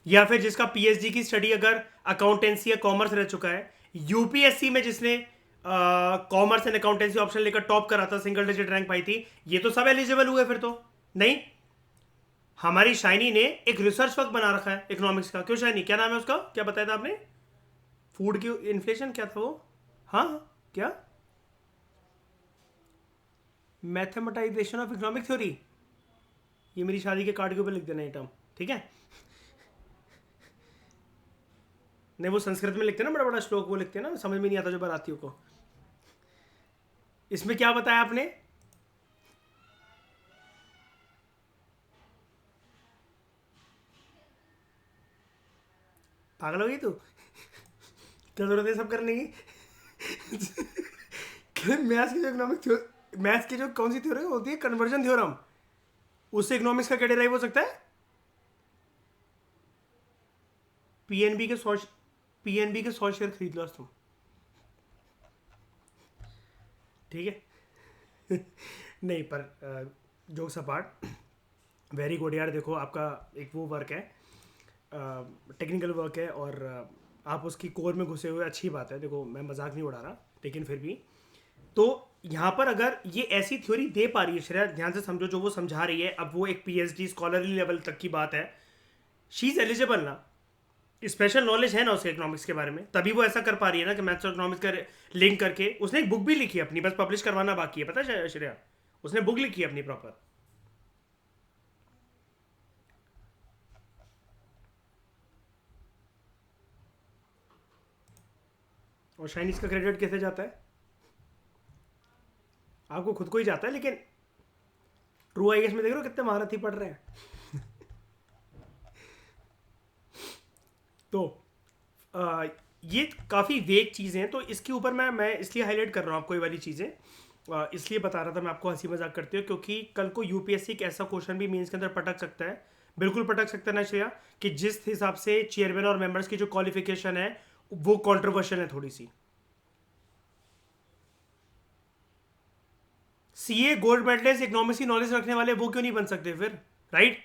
या फिर जिसका पीएचडी की स्टडी अगर अकाउंटेंसी या कॉमर्स रह चुका है, यूपीएससी में जिसने कॉमर्स एंड अकाउंटेंसी ऑप्शन लेकर टॉप करा था, सिंगल डिजिट रैंक पाई थी, ये तो सब एलिजिबल हुए फिर तो। नहीं, हमारी शाइनी ने एक रिसर्च वर्क बना रखा है इकोनॉमिक्स का। क्यों शाइनी, क्या नाम है उसका, क्या बताया था आपने? फूड की इन्फ्लेशन क्या था वो? हाँ, क्या? मैथमेटाइजेशन ऑफ इकोनॉमिक थ्योरी। ये मेरी शादी के कार्ड के ऊपर लिख देना ये टर्म, ठीक है? नहीं, वो संस्कृत में लिखते हैं ना, बड़ा बड़ा श्लोक वो लिखते हैं ना, समझ में नहीं आता जो बारातियों को। इसमें क्या बताया आपने? पागल हो गई तू? क्या जरूरत है सब करने की? मैथ्स की जो इकोनॉमिक मैथ्स की जो कौन सी थ्योरी होती है, कन्वर्जन थ्योरम, उससे इकोनॉमिक्स का क्या डिराइव हो सकता है? पीएनबी के 100, पीएनबी के 100 शेयर खरीद लो आज तुम, ठीक है? नहीं, पर जोक्स अपार्ट, वेरी गुड यार। देखो आपका एक वो वर्क है, टेक्निकल वर्क है, और आप उसकी कोर में घुसे हुए, अच्छी बात है। देखो मैं मजाक नहीं उड़ा रहा, लेकिन फिर भी तो यहाँ पर अगर ये ऐसी थ्योरी दे पा रही है श्रेया, ध्यान से समझो जो वो समझा रही है, अब वो एक पीएचडी स्कॉलरली लेवल तक की बात है, शी इज एलिजिबल ना, स्पेशल नॉलेज है ना उसके इकोनॉमिक्स के बारे में, तभी वो ऐसा कर पा रही है ना कि मैथ्स और इकोनॉमिक्स का लिंक करके। उसने एक बुक भी लिखी है अपनी, बस पब्लिश करवाना बाकी है, पता है श्रेया? उसने बुक लिखी है अपनी प्रॉपर। और शाइनीज का क्रेडिट कैसे जाता है? आपको खुद को ही जाता है, लेकिन ट्रू आईएएस में देख रहे हो कितने महारथी पढ़ रहे हैं। तो आ, ये काफ़ी वेग चीज़ें हैं, तो इसके ऊपर मैं इसलिए हाईलाइट कर रहा हूँ आपको ये वाली चीज़ें। इसलिए बता रहा था मैं आपको, हंसी मजाक करते हो, क्योंकि कल को यूपीएससी एक ऐसा क्वेश्चन भी मीन्स के अंदर पटक सकता है, बिल्कुल पटक सकता है ना श्रेया, कि जिस हिसाब से चेयरमैन और मेंबर्स की जो क्वालिफिकेशन है वो कॉन्ट्रोवर्शियल है थोड़ी सी। सीए गोल्ड मेडलिस्ट इकोनॉमिक्स की नॉलेज रखने वाले वो क्यों नहीं बन सकते फिर, राइट?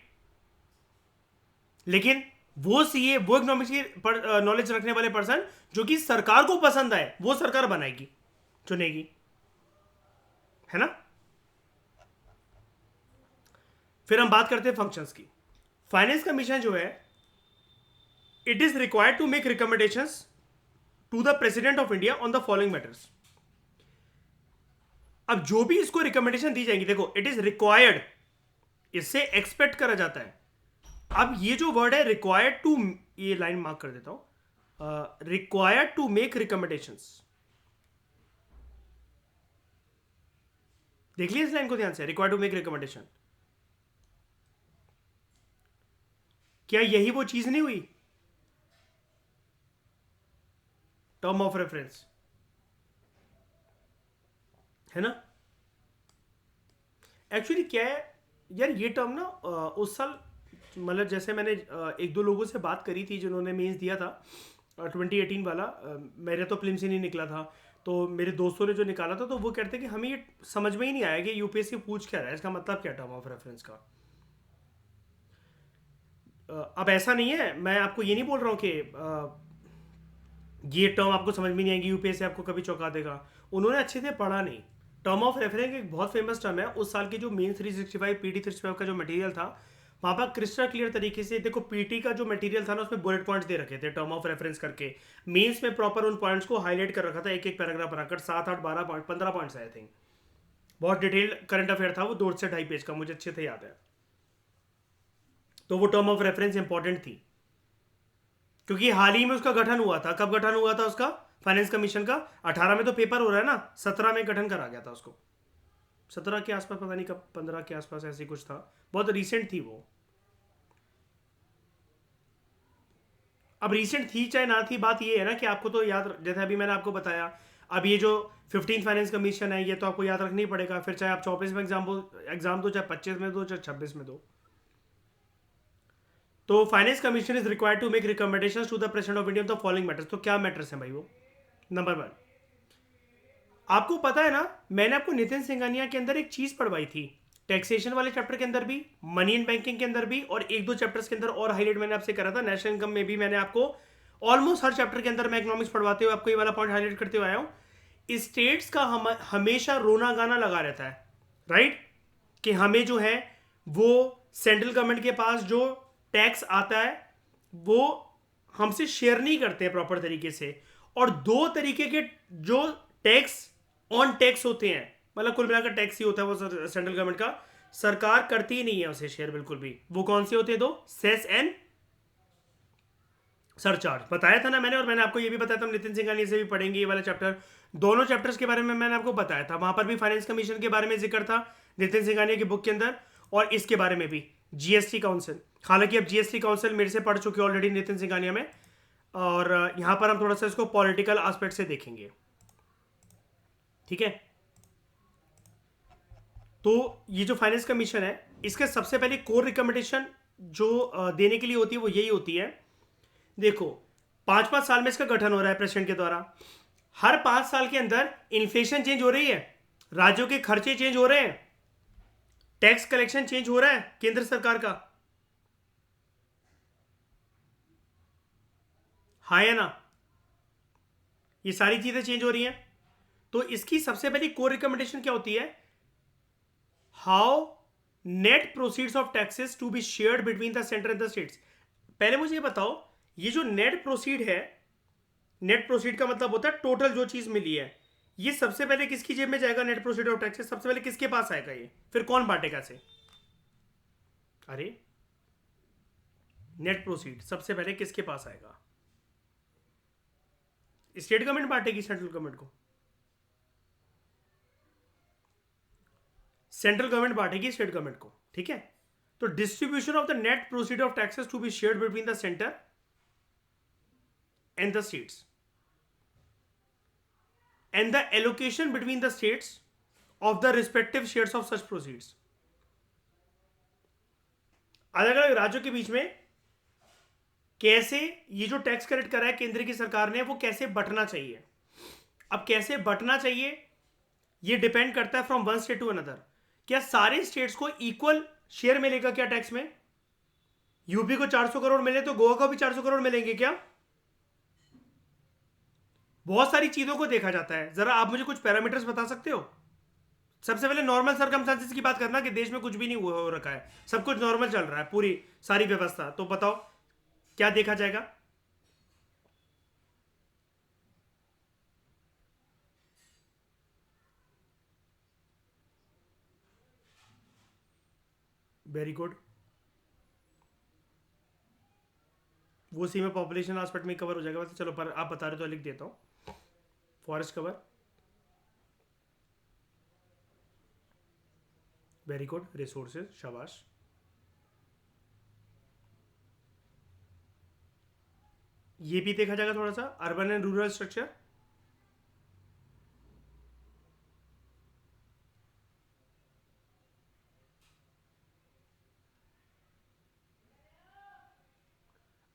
लेकिन वो सीए, वो इकोनॉमिक्स की नॉलेज रखने वाले पर्सन जो कि सरकार को पसंद आए, वो सरकार बनाएगी, चुनेगी, है ना? फिर हम बात करते हैं फंक्शंस की। फाइनेंस कमीशन जो है, it is required to make recommendations to the president of India on the following matters. अब जो भी इसको रिकमेंडेशन दी जाएंगी, देखो इट इज रिक्वायर्ड, इससे एक्सपेक्ट करा जाता है। अब ये जो वर्ड है रिक्वायर्ड टू, ये लाइन मार्क कर देता हूं, रिक्वायर्ड टू मेक रिकमेंडेशंस। देख लिया इस लाइन को ध्यान से, रिक्वायर्ड टू मेक रिकमेंडेशन, क्या यही वो चीज नहीं हुई? टर्म ऑफ रेफरेंस, है ना? एक्चुअली क्या है यार, ये टर्म ना उस साल, मतलब जैसे मैंने एक दो लोगों से बात करी थी जिन्होंने मेंस दिया था 2018 वाला, मेरे तो प्रीलिम्स ही नहीं निकला था, तो मेरे दोस्तों ने जो निकाला था, तो वो कहते हैं कि हमें ये समझ में ही नहीं आया कि यूपीएससी पूछ क्या रहा है, इसका मतलब क्या टर्म ऑफ रेफरेंस का। अब ऐसा नहीं है, मैं आपको ये नहीं बोल रहा हूँ कि ये टर्म आपको समझ में नहीं आएगी, यूपीएससी आपको कभी चौंका देगा। उन्होंने अच्छे से पढ़ा नहीं। टर्म ऑफ रेफरेंस एक बहुत फेमस टर्म है, उस साल की जो मेन 365 पीटी 365 का जो मटेरियल था, वहाँ पर क्रिस्टल क्लियर तरीके से देखो, पीटी का जो मटेरियल था ना, उसमें बुलेट पॉइंट्स दे रखे थे टर्म ऑफ रेफरेंस करके। मेंस में प्रॉपर उन पॉइंट्स को हाईलाइट कर रखा था, एक एक पैराग्राफ बनाकर, 7 8 12 पॉइंट, 15 पॉइंट्स आई थिंक। बहुत डिटेल करंट अफेयर था वो, 2 से 2.5 पेज का, मुझे अच्छे से याद है। तो वो टर्म ऑफ रेफरेंस इंपॉर्टेंट थी, क्योंकि हाल ही में उसका गठन हुआ था। कब गठन हुआ था उसका, फाइनेंस कमीशन का? 18 में तो पेपर हो रहा है ना, 17 में गठन करा गया था उसको, 17 के आसपास, पता नहीं कब, 15 के आसपास ऐसी कुछ था, बहुत रिसेंट थी वो। अब रिसेंट थी चाहे ना थी, बात ये है ना कि आपको तो याद, जैसे अभी मैंने आपको बताया, अब ये जो 15 फाइनेंस कमीशन है, ये तो आपको याद रखना ही पड़ेगा, फिर चाहे आप 24 में एग्जाम दो, चाहे 25 में दो, चाहे 26 में दो। तो finance commission is required to make recommendations to the president of India of the following matters. तो क्या मैटर्स हैं भाई वो? नंबर 1, आपको पता है ना, मैंने आपको नितिन सिंघानिया के अंदर एक चीज पढ़वाई थी, टैक्सेशन वाले चैप्टर के अंदर भी, मनी एंड बैंकिंग के अंदर भी, और एक दो चैप्टर्स के अंदर और हाईलाइट मैंने आपसे करा था, नेशनल इनकम में भी मैंने आपको ऑलमोस्ट हर चैप्टर के अंदर मैं इकोनॉमिक्स पढ़वाते हुए आपको ये वाला पॉइंट हाईलाइट करते हुए आया हूं। स्टेट्स का हमेशा रोना गाना लगा रहता है, राइट, कि हमें जो है वो सेंट्रल गवर्नमेंट के पास जो टैक्स आता है वो हमसे शेयर नहीं करते हैं प्रॉपर तरीके से, और दो तरीके के जो टैक्स ऑन टैक्स होते हैं, मतलब कुल मिलाकर टैक्स ही होता है वो सेंट्रल गवर्नमेंट का, सरकार करती ही नहीं है उसे शेयर बिल्कुल भी। वो कौन से होते हैं? दो, सेस एंड सरचार्ज। बताया था ना मैंने, और मैंने आपको ये भी बताया था, हम नितिन सिंघानिया से भी पढ़ेंगे ये वाला चैप्टर, दोनों चैप्टर्स के बारे में मैंने आपको बताया था। वहां पर भी फाइनेंस कमीशन के बारे में जिक्र था नितिन सिंघानिया की बुक के अंदर, और इसके बारे में भी जीएसटी काउंसिल। हालांकि अब जीएसटी काउंसिल मेरे से पढ़ चुके ऑलरेडी नितिन सिंघानिया में, और यहां पर हम थोड़ा सा इसको पॉलिटिकल एस्पेक्ट से देखेंगे, ठीक है। तो ये जो फाइनेंस कमीशन है, इसके सबसे पहले कोर रिकमेंडेशन जो देने के लिए होती है वो यही होती है, देखो 5-5 साल में इसका गठन हो रहा है प्रेसिडेंट के द्वारा, हर 5 साल के अंदर इन्फ्लेशन चेंज हो रही है, राज्यों के खर्चे चेंज हो रहे हैं, टैक्स कलेक्शन चेंज हो रहा है केंद्र सरकार का, हाँ या ना, ये सारी चीजें चेंज हो रही हैं। तो इसकी सबसे पहली कोर रिकमेंडेशन क्या होती है? How net proceeds of taxes to be shared between the centre and the states. पहले मुझे ये बताओ, ये जो नेट प्रोसीड है, नेट प्रोसीड का मतलब होता है टोटल जो चीज मिली है, ये सबसे पहले किसकी जेब में जाएगा? नेट प्रोसीड ऑफ टैक्सेस सबसे पहले किसके पास आएगा? ये फिर कौन बांटेगा से? अरे नेट प्रोसीड सबसे पहले किसके पास आएगा? स्टेट गवर्नमेंट बांटेगी सेंट्रल गवर्नमेंट को, सेंट्रल गवर्नमेंट बांटेगी स्टेट गवर्नमेंट को, ठीक है। तो distribution of the net proceed of taxes to be shared between the centre and the states, and the allocation between the states of the respective shares of such proceeds। अलग अलग राज्यों के बीच में कैसे ये जो टैक्स कलेक्ट करा है केंद्र की सरकार ने, वो कैसे बंटना चाहिए। अब कैसे बंटना चाहिए ये डिपेंड करता है from one state to another. क्या सारे स्टेट्स को इक्वल शेयर मिलेगा क्या टैक्स में? यूपी को 400 करोड़ मिले तो गोवा को भी 400 करोड़ मिलेंगे क्या? बहुत सारी चीजों को देखा जाता है। जरा आप मुझे कुछ पैरामीटर्स बता सकते हो? सबसे पहले नॉर्मल सर्कमस्टेंसेस की बात करना, कि देश में कुछ भी नहीं हो रखा है, सब कुछ नॉर्मल चल रहा है, पूरी सारी व्यवस्था। तो बताओ क्या देखा जाएगा? वेरी गुड, वो सी में पॉपुलेशन एस्पेक्ट में कवर हो जाएगा वैसे। चलो पर आप बता रहे तो लिख देता हूं, forest cover, very good, resources, शाबाश। ये भी देखा जाएगा थोड़ा सा, अर्बन एंड रूरल स्ट्रक्चर,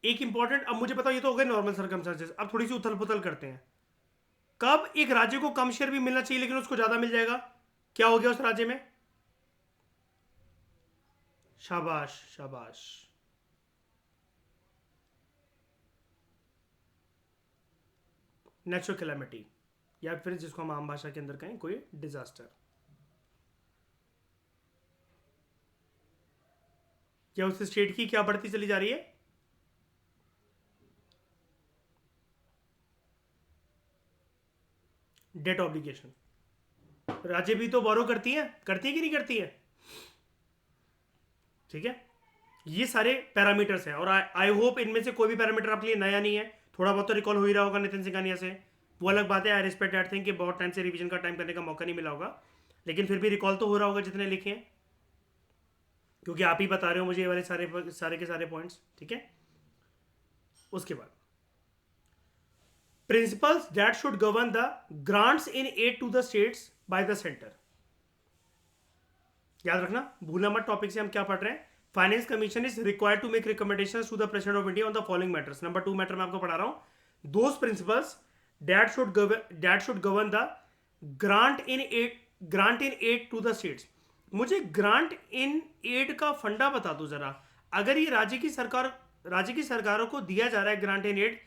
एक इंपॉर्टेंट। अब मुझे बताओ, ये तो हो गए नॉर्मल सर्कमस्टेंसेस, अब थोड़ी सी उथल पुथल करते हैं। कब एक राज्य को कम शेयर भी मिलना चाहिए लेकिन उसको ज्यादा मिल जाएगा? क्या हो गया उस राज्य में? शाबाश शाबाश, नेचुरल कैलेमिटी, या फिर जिसको हम आम भाषा के अंदर कहें कोई डिजास्टर। क्या उस स्टेट की क्या बढ़ती चली जा रही है? Debt obligation. राज्य भी तो बोरो करती है कि नहीं करती है? ठीक है, ये सारे पैरामीटर्स हैं, और आई होप इनमें से कोई भी पैरामीटर आपके लिए नया नहीं है। थोड़ा बहुत तो रिकॉल हो ही रहा होगा नितिन सिंघानिया से, वो अलग बात है। आई रिस्पेक्ट दैट थिंग कि बहुत टाइम से रिवीजन का टाइम करने का मौका नहीं मिला होगा, लेकिन फिर भी रिकॉल तो हो रहा होगा जितने लिखे हैं, क्योंकि आप ही बता रहे हो मुझे ये वाले सारे के सारे पॉइंट्स, ठीक है। उसके बाद principles that should govern the grants in aid to the states by the centre. याद रखना, भूलना मत टॉपिक से हम क्या पढ़ रहे हैं। Finance commission is required to make recommendations to the president of India on the following matters. Number 2 matter मैं आपको पढ़ा रहा हूं, those principles that should govern the grant in aid to the states. मुझे ग्रांट इन एड का funda बता दो जरा। अगर ये राज्य की सरकारों को दिया जा रहा है ग्रांट इन एड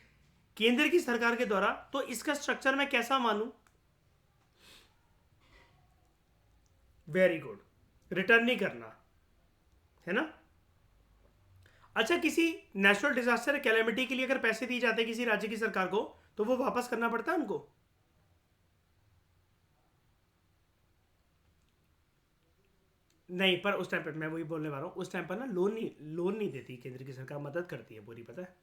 केंद्र की सरकार के द्वारा, तो इसका स्ट्रक्चर मैं कैसा मानूं? वेरी गुड, रिटर्न नहीं करना, है ना। अच्छा, किसी नेशनल डिजास्टर कैलेमिटी के लिए अगर पैसे दिए जाते हैं किसी राज्य की सरकार को, तो वो वापस करना पड़ता है उनको? नहीं, पर उस टाइम पर मैं वही बोलने वाला हूँ, उस टाइम पर ना लोन नहीं देती केंद्र की सरकार, मदद करती है पूरी, पता है।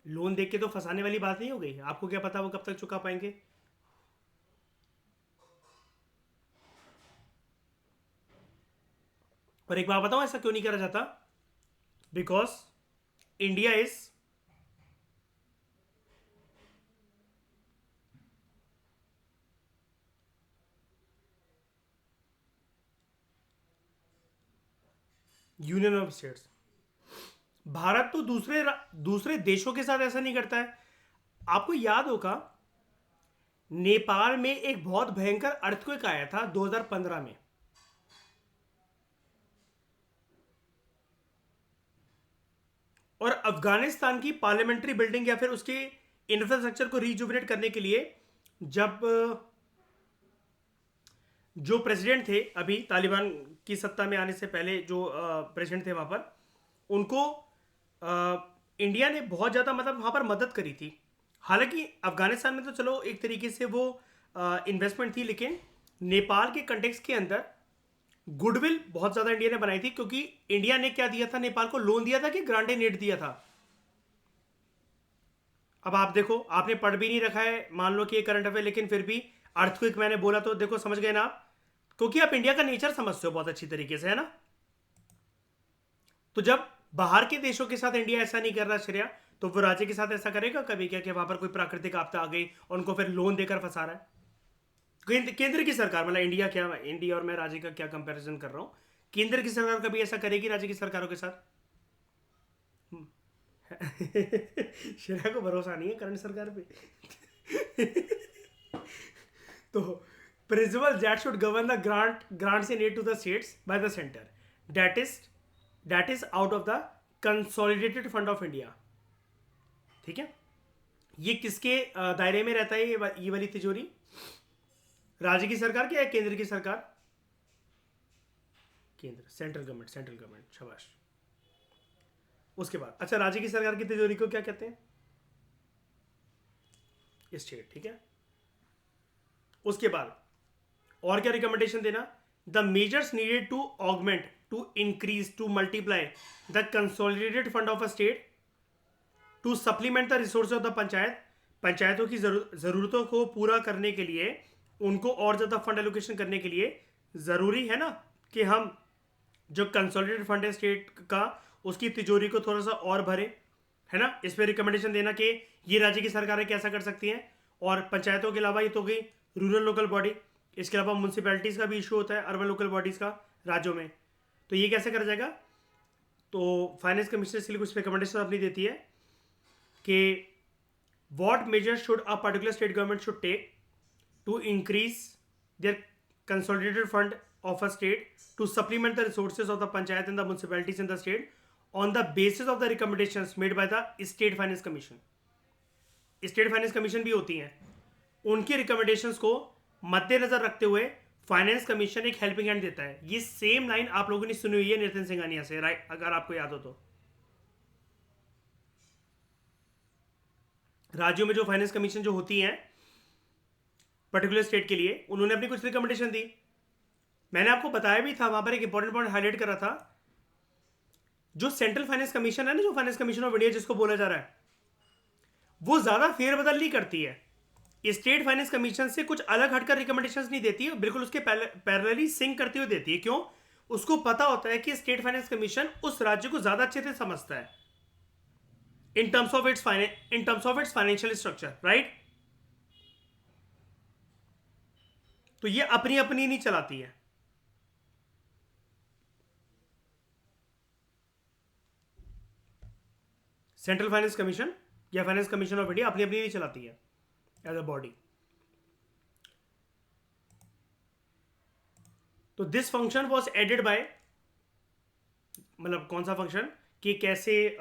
लोन देख के तो फंसाने वाली बात नहीं हो गई, आपको क्या पता वो कब तक चुका पाएंगे। और एक बात बताऊं ऐसा क्यों नहीं करा जाता? Because India is union of states. Bharat तो दूसरे देशों के साथ ऐसा नहीं करता है। आपको याद होगा, नेपाल में एक बहुत भयंकर अर्थक्वेक आया था 2015 में। और अफगानिस्तान की पार्लियामेंट्री बिल्डिंग या फिर उसके इंफ्रास्ट्रक्चर को रिजुविनेट करने के लिए, जब जो प्रेसिडेंट थे अभी तालिबान की सत्ता में आने से पहले, जो प्रेसिडेंट थे वहां पर, उनको इंडिया ने बहुत ज़्यादा मतलब वहां पर मदद करी थी। हालांकि अफगानिस्तान में तो चलो एक तरीके से वो इन्वेस्टमेंट थी, लेकिन नेपाल के कंटेक्स के अंदर गुडविल बहुत ज़्यादा इंडिया ने बनाई थी, क्योंकि इंडिया ने क्या दिया था, नेपाल को लोन दिया था कि ग्रांट इन एड दिया था। अब आप देखो, आपने पढ़ भी नहीं रखा है मान लो कि ये करंट अफेयर, लेकिन फिर भी अर्थक्वेक मैंने बोला तो देखो समझ गए ना आप, क्योंकि आप इंडिया का नेचर समझते हो बहुत अच्छी तरीके से, है ना। तो जब बाहर के देशों के साथ इंडिया ऐसा नहीं कर रहा श्रेया, तो वो राज्य के साथ ऐसा करेगा कभी क्या कि वहां पर कोई प्राकृतिक आपदा आ गई और उनको फिर लोन देकर फंसा रहा है? केंद्र की सरकार, मतलब इंडिया, क्या इंडिया और मैं राज्य का क्या कंपैरिजन कर रहा हूं, केंद्र की सरकार कभी ऐसा करेगी राज्य की सरकारों के साथ? श्रेया को भरोसा नहीं है करंट सरकार पे। तो principle that should govern the grants in aid to the states by the centre, that is that is out of the consolidated fund of India. ठीक है, ये किसके दायरे में रहता है ये वाली तिजोरी? राज्य की सरकार की या केंद्र की सरकार? केंद्र, सेंट्रल गवर्नमेंट, शाबाश। उसके बाद अच्छा, राज्य की सरकार की तिजोरी को क्या कहते हैं? स्टेट, ठीक है। उसके बाद और क्या रिकमेंडेशन देना? The measures needed to augment, to increase, to multiply the consolidated fund of a state, to supplement the resource of the panchayat. पंचायतों की जरूरतों को पूरा करने के लिए, उनको और ज्यादा फंड एलोकेशन करने के लिए जरूरी है ना कि हम जो कंसोलिडेटेड फंड है स्टेट का, उसकी तिजोरी को थोड़ा सा और भरें, है ना। इस पर रिकमेंडेशन देना कि ये राज्य की सरकारें कैसा कर सकती हैं। और पंचायतों के अलावा ये तो गई रूरल लोकल बॉडी, इसके अलावा म्यूनसिपैलिटीज़ का भी इशू होता है, अर्बन लोकल बॉडीज़ का राज्यों में। तो ये कैसे करा जाएगा? तो फाइनेंस कमिश्नर इसलिए कुछ रिकमेंडेशन अपनी देती है कि what measures should a particular state government should take to increase their consolidated fund of a state to supplement the resources of the panchayat and the municipalities in the state on the basis of the recommendations made by the state finance commission. State finance commission भी होती हैं, उनकी recommendations को मद्देनजर रखते हुए finance commission एक helping hand देता है। ये सेम लाइन आप लोगों ने सुनी हुई है नितिन सिंघानिया से, राइट, अगर आपको याद हो तो। राज्यों में जो फाइनेंस कमीशन जो होती हैं पर्टिकुलर स्टेट के लिए, उन्होंने अपनी कुछ रिकमेंडेशन दी। मैंने आपको बताया भी था, वहां पर एक इंपॉर्टेंट पॉइंट हाईलाइट कर रहा था, जो सेंट्रल फाइनेंस कमीशन है ना, जो फाइनेंस कमीशन ऑफ इंडिया जिसको बोला जा रहा है, वो ज्यादा फेरबदल नहीं करती है। स्टेट फाइनेंस कमीशन से कुछ अलग हटकर रिकमेंडेशंस नहीं देती है, बिल्कुल उसके पैरेलली सिंक करते हुए देती है। क्यों? उसको पता होता है कि स्टेट फाइनेंस कमीशन उस राज्य को ज्यादा अच्छे से समझता है in terms of its financial structure, right. तो ये अपनी अपनी नहीं चलाती है। सेंट्रल फाइनेंस कमीशन या फाइनेंस कमीशन ऑफ इंडिया अपनी अपनी नहीं चलाती है, एज अ बॉडी। तो this function was added by, मतलब कौन सा फंक्शन, कि कैसे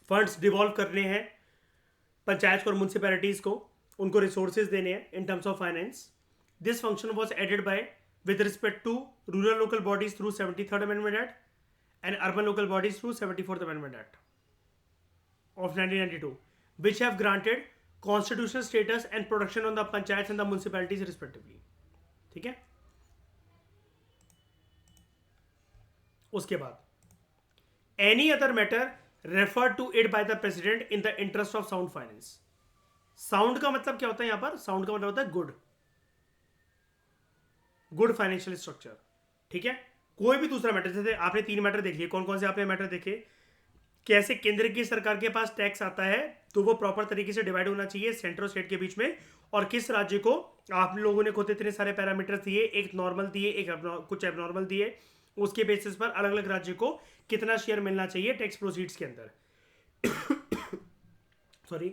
फंड्स डिवॉल्व करने हैं पंचायत और म्यूनसिपैलिटीज को, उनको रिसोर्सेज देने हैं in terms of finance. This function was added by with respect to rural local bodies through 73rd amendment act and urban local bodies through 74th Amendment Act of 1992, which have granted constitutional status and protection on the panchayats and the municipalities respectively. ठीक है। उसके बाद any other matter referred to it by the president in the interest of sound finance. Sound का मतलब क्या होता है यहां पर? साउंड का मतलब होता है गुड फाइनेंशियल स्ट्रक्चर। ठीक है। कोई भी दूसरा मैटर, जैसे आपने 3 मैटर देख लिए, कौन कौन से आपने मैटर देखे? कैसे केंद्र की सरकार के पास टैक्स आता है तो वो प्रॉपर तरीके से डिवाइड होना चाहिए सेंट्रल स्टेट के बीच में, और किस राज्य को आप लोगों ने खुद इतने सारे पैरामीटर्स दिए, एक नॉर्मल दिए, एक कुछ एबनॉर्मल दिए, उसके बेसिस पर अलग अलग राज्य को कितना शेयर मिलना चाहिए टैक्स प्रोसीड्स के अंदर। सॉरी।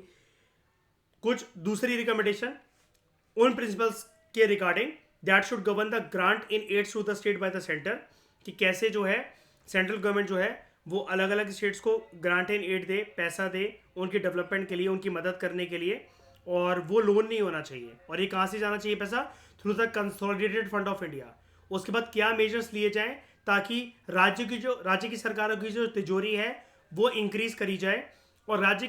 कुछ दूसरी रिकमेंडेशन उन प्रिंसिपल्स के regarding that should govern the grant in aids to the state by the centre, कि कैसे जो है सेंट्रल गवर्नमेंट जो है वो अलग अलग स्टेट्स को ग्रांट इन एड दे, पैसा दे उनके डेवलपमेंट के लिए, उनकी मदद करने के लिए, और वो लोन नहीं होना चाहिए। और ये कहाँ से जाना चाहिए पैसा? Through the consolidated fund of India. उसके बाद क्या मेजर्स लिए जाएं ताकि राज्य की सरकारों की जो तिजोरी है वो इंक्रीज करी जाए, और राज्य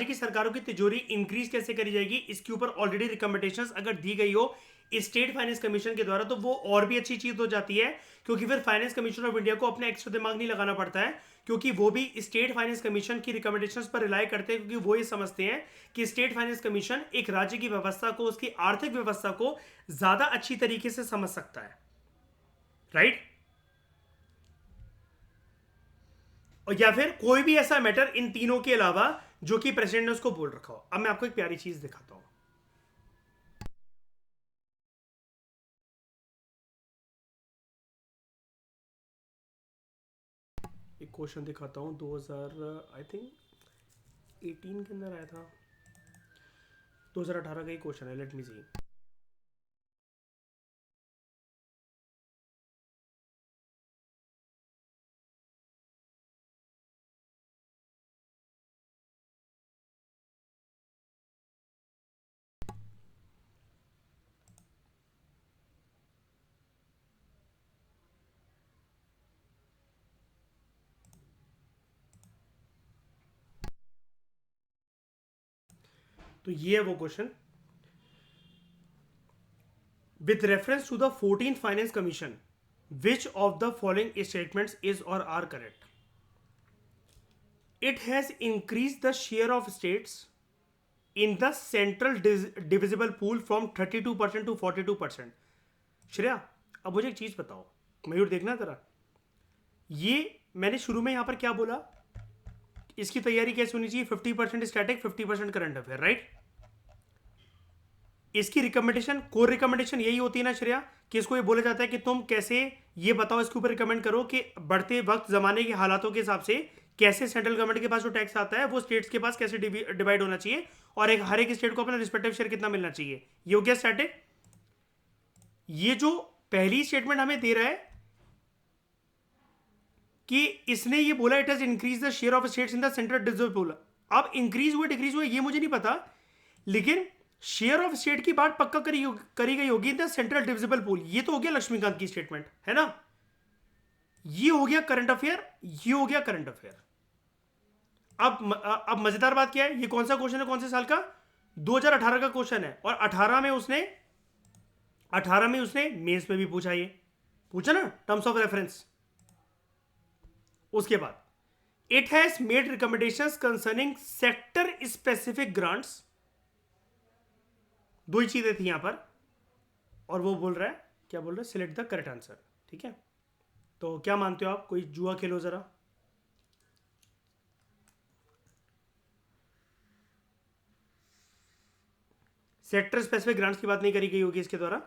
की सरकारों की तिजोरी इंक्रीज कैसे करी जाएगी, इसके ऊपर ऑलरेडी रिकमेंडेशंस अगर दी गई हो स्टेट फाइनेंस कमीशन के द्वारा तो वो और भी अच्छी चीज हो जाती है, क्योंकि फिर फाइनेंस कमीशन ऑफ इंडिया को अपना एक्स्ट्रा दिमाग नहीं लगाना पड़ता है, क्योंकि वो भी स्टेट फाइनेंस कमीशन की रिकमेंडेशंस पर रिलाई करते हैं, क्योंकि वो ये समझते हैं कि स्टेट फाइनेंस कमीशन एक राज्य की व्यवस्था को, उसकी आर्थिक व्यवस्था को ज्यादा अच्छी तरीके से समझ सकता है। राइट। और या फिर कोई भी ऐसा मैटर इन तीनों के अलावा जो कि प्रेसिडेंट ने उसको बोल रखा हो। अब मैं आपको एक प्यारी चीज दिखाता हूं। एक क्वेश्चन दिखाता हूं 2000 आई थिंक 18 के अंदर आया था, 2018 का ही क्वेश्चन है। लेट मी सी। तो ये है वो question. With reference to the 14th finance commission, which of the following statements is or are correct? It has increased the share of states in the central divisible pool from 32% to 42%. Shreya, अब मुझे एक चीज बताओ, मयूर देखना जरा, ये मैंने शुरू में यहां पर क्या बोला, इसकी तैयारी कैसे होनी चाहिए? 50% स्टैटिक, 50% करंट अफेयर, राइट। इसकी रिकमेंडेशन, कोर रिकमेंडेशन यही होती है ना श्रेया, कि इसको ये बोला जाता है कि तुम कैसे ये बताओ, इसके ऊपर रिकमेंड करो कि बढ़ते वक्त जमाने के हालातों के हिसाब से कैसे सेंट्रल गवर्नमेंट के पास जो टैक्स आता है वो स्टेट्स के पास कैसे डिवाइड होना चाहिए, और एक हर एक स्टेट को अपना रिस्पेक्टिव शेयर कितना मिलना चाहिए। ये हो गया स्टैटिक। ये जो पहली स्टेटमेंट हमें दे रहा है कि इसने ये बोला it has increase the share of states in the central divisible pool. अब इंक्रीज हुआ डिक्रीज हुआ ये मुझे नहीं पता, लेकिन शेयर ऑफ स्टेट की बात पक्का करी गई होगी द सेंट्रल डिविजिबल पूल। ये तो हो गया लक्ष्मीकांत की स्टेटमेंट, है ना। ये हो गया करंट अफेयर, ये हो गया करंट अफेयर। अब मजेदार बात क्या है, ये कौन सा क्वेश्चन है, कौन से साल का? 2018 का क्वेश्चन है, और 18 में उसने मेंस में भी पूछा, ये पूछा ना टर्म्स ऑफ रेफरेंस। उसके बाद it has made recommendations concerning sector specific grants. दो ही चीजें थी यहां पर, और वो बोल रहा है, क्या बोल रहा है? Select the correct answer. ठीक है, तो क्या मानते हो आप? कोई जुआ खेलो जरा। सेक्टर स्पेसिफिक ग्रांट्स की बात नहीं करी गई होगी इसके द्वारा।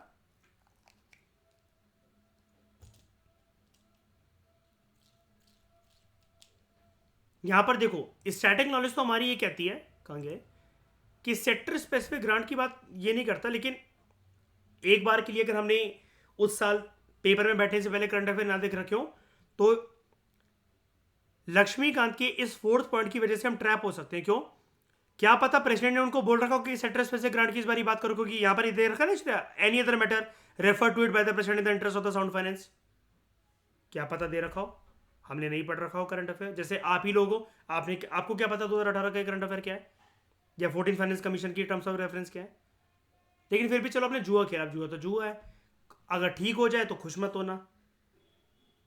यहां पर देखो, स्टैटिक नॉलेज तो हमारी ये कहती है, कहां गए, कि सेक्टर स्पेसिफिक ग्रांट की बात ये नहीं करता, लेकिन एक बार के लिए अगर हमने उस साल पेपर में बैठने से पहले करंट अफेयर ना देख रखे हो तो लक्ष्मीकांत के इस फोर्थ पॉइंट की वजह से हम ट्रैप हो सकते हैं। क्यों? क्या पता प्रेसिडेंट ने उनको बोल रखा हो कि सेक्टर स्पेसिफिक ग्रांट की इस बार बात करो, क्योंकि यहां पर दे रखा ना any other matter refer to it by the president in the interest of the sound finance. क्या पता दे रखा हो, हमने नहीं पढ़ रखा हो करंट अफेयर। जैसे आप ही लोग हो, आपको क्या पता 2018 का करंट अफेयर क्या है या 14 फाइनेंस कमीशन की टर्म्स ऑफ रेफरेंस क्या है। लेकिन फिर भी चलो आपने जुआ खेला, जुआ तो जुआ है, अगर ठीक हो जाए तो खुश मत होना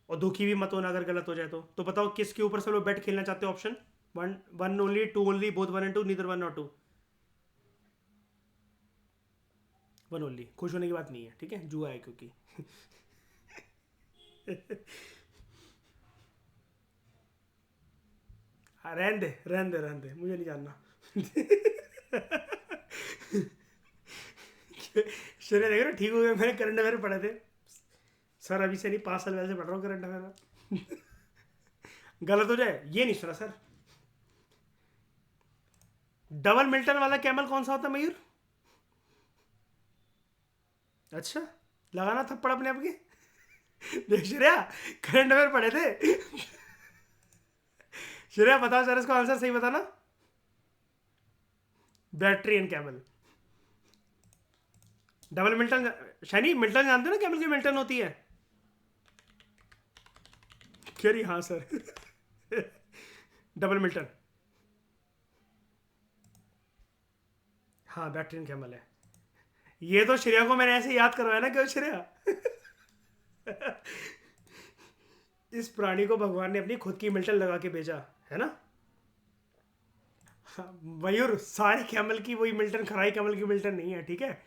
और दुखी भी मत होना अगर गलत हो जाए तो बताओ किसके ऊपर सब लोग बेट खेलना चाहते हो? Option one, one only, two only, both one and two, neither one not two. One only, खुश होने की बात नहीं है, ठीक है, जुआ है क्योंकि हाँ, रहने दे रहने दे रहने दे, मुझे नहीं जानना। श्रेय देख रहे हो, ठीक हो गया, मैंने करंट अफेयर पढ़े थे सर, अभी से नहीं 5 साल पहले से पढ़ रहा हूँ करंट अफेयर। गलत हो जाए ये नहीं सुना सर। डबल मिल्टन वाला कैमल कौन सा होता है मयूर? अच्छा, लगाना थप्पड़ अपने आप की। देख श्रेया, करंट अफेयर पढ़े थे। श्रेया बताओ सर, इसका आंसर सही बताना। Battery and camel. Double Milton, Shani Milton जानते हो ना, कैमल की मिल्टन होती है। कह रही हाँ सर। डबल मिल्टन, हाँ बैटरी एंड कैमल है। ये तो श्रेया को मैंने ऐसे याद करवाया ना, क्यों श्रेया? इस प्राणी को भगवान ने अपनी खुद की मिल्टन लगा के भेजा है ना। हाँ, मयूर सारे कैमल की वही मिल्टन, खराई कैमल की मिल्टन नहीं है, ठीक है।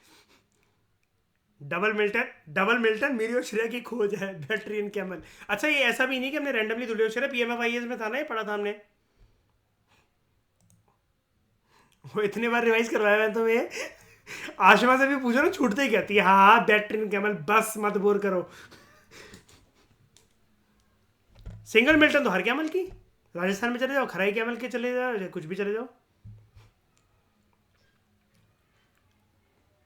डबल मिल्टन, डबल मिल्टन मेरी और श्रेया की खोज है, बैटरी एंड कैमल। अच्छा, ये ऐसा भी नहीं कि हमने रैंडमली धुले, श्रेया पीएमएफआईएस में था ना, ये पढ़ा था हमने। वो इतने बार रिवाइज करवाया मैंने तो। ये आशमा से भी पूछो ना, छूटते ही कहती है हाँ हाँ बैटरी एंड कैमल, बस मत बोर करो। सिंगल मिल्टन तो हर कैमल की, राजस्थान में चले जाओ खराई कैमल के चले जाओ, कुछ भी चले जाओ।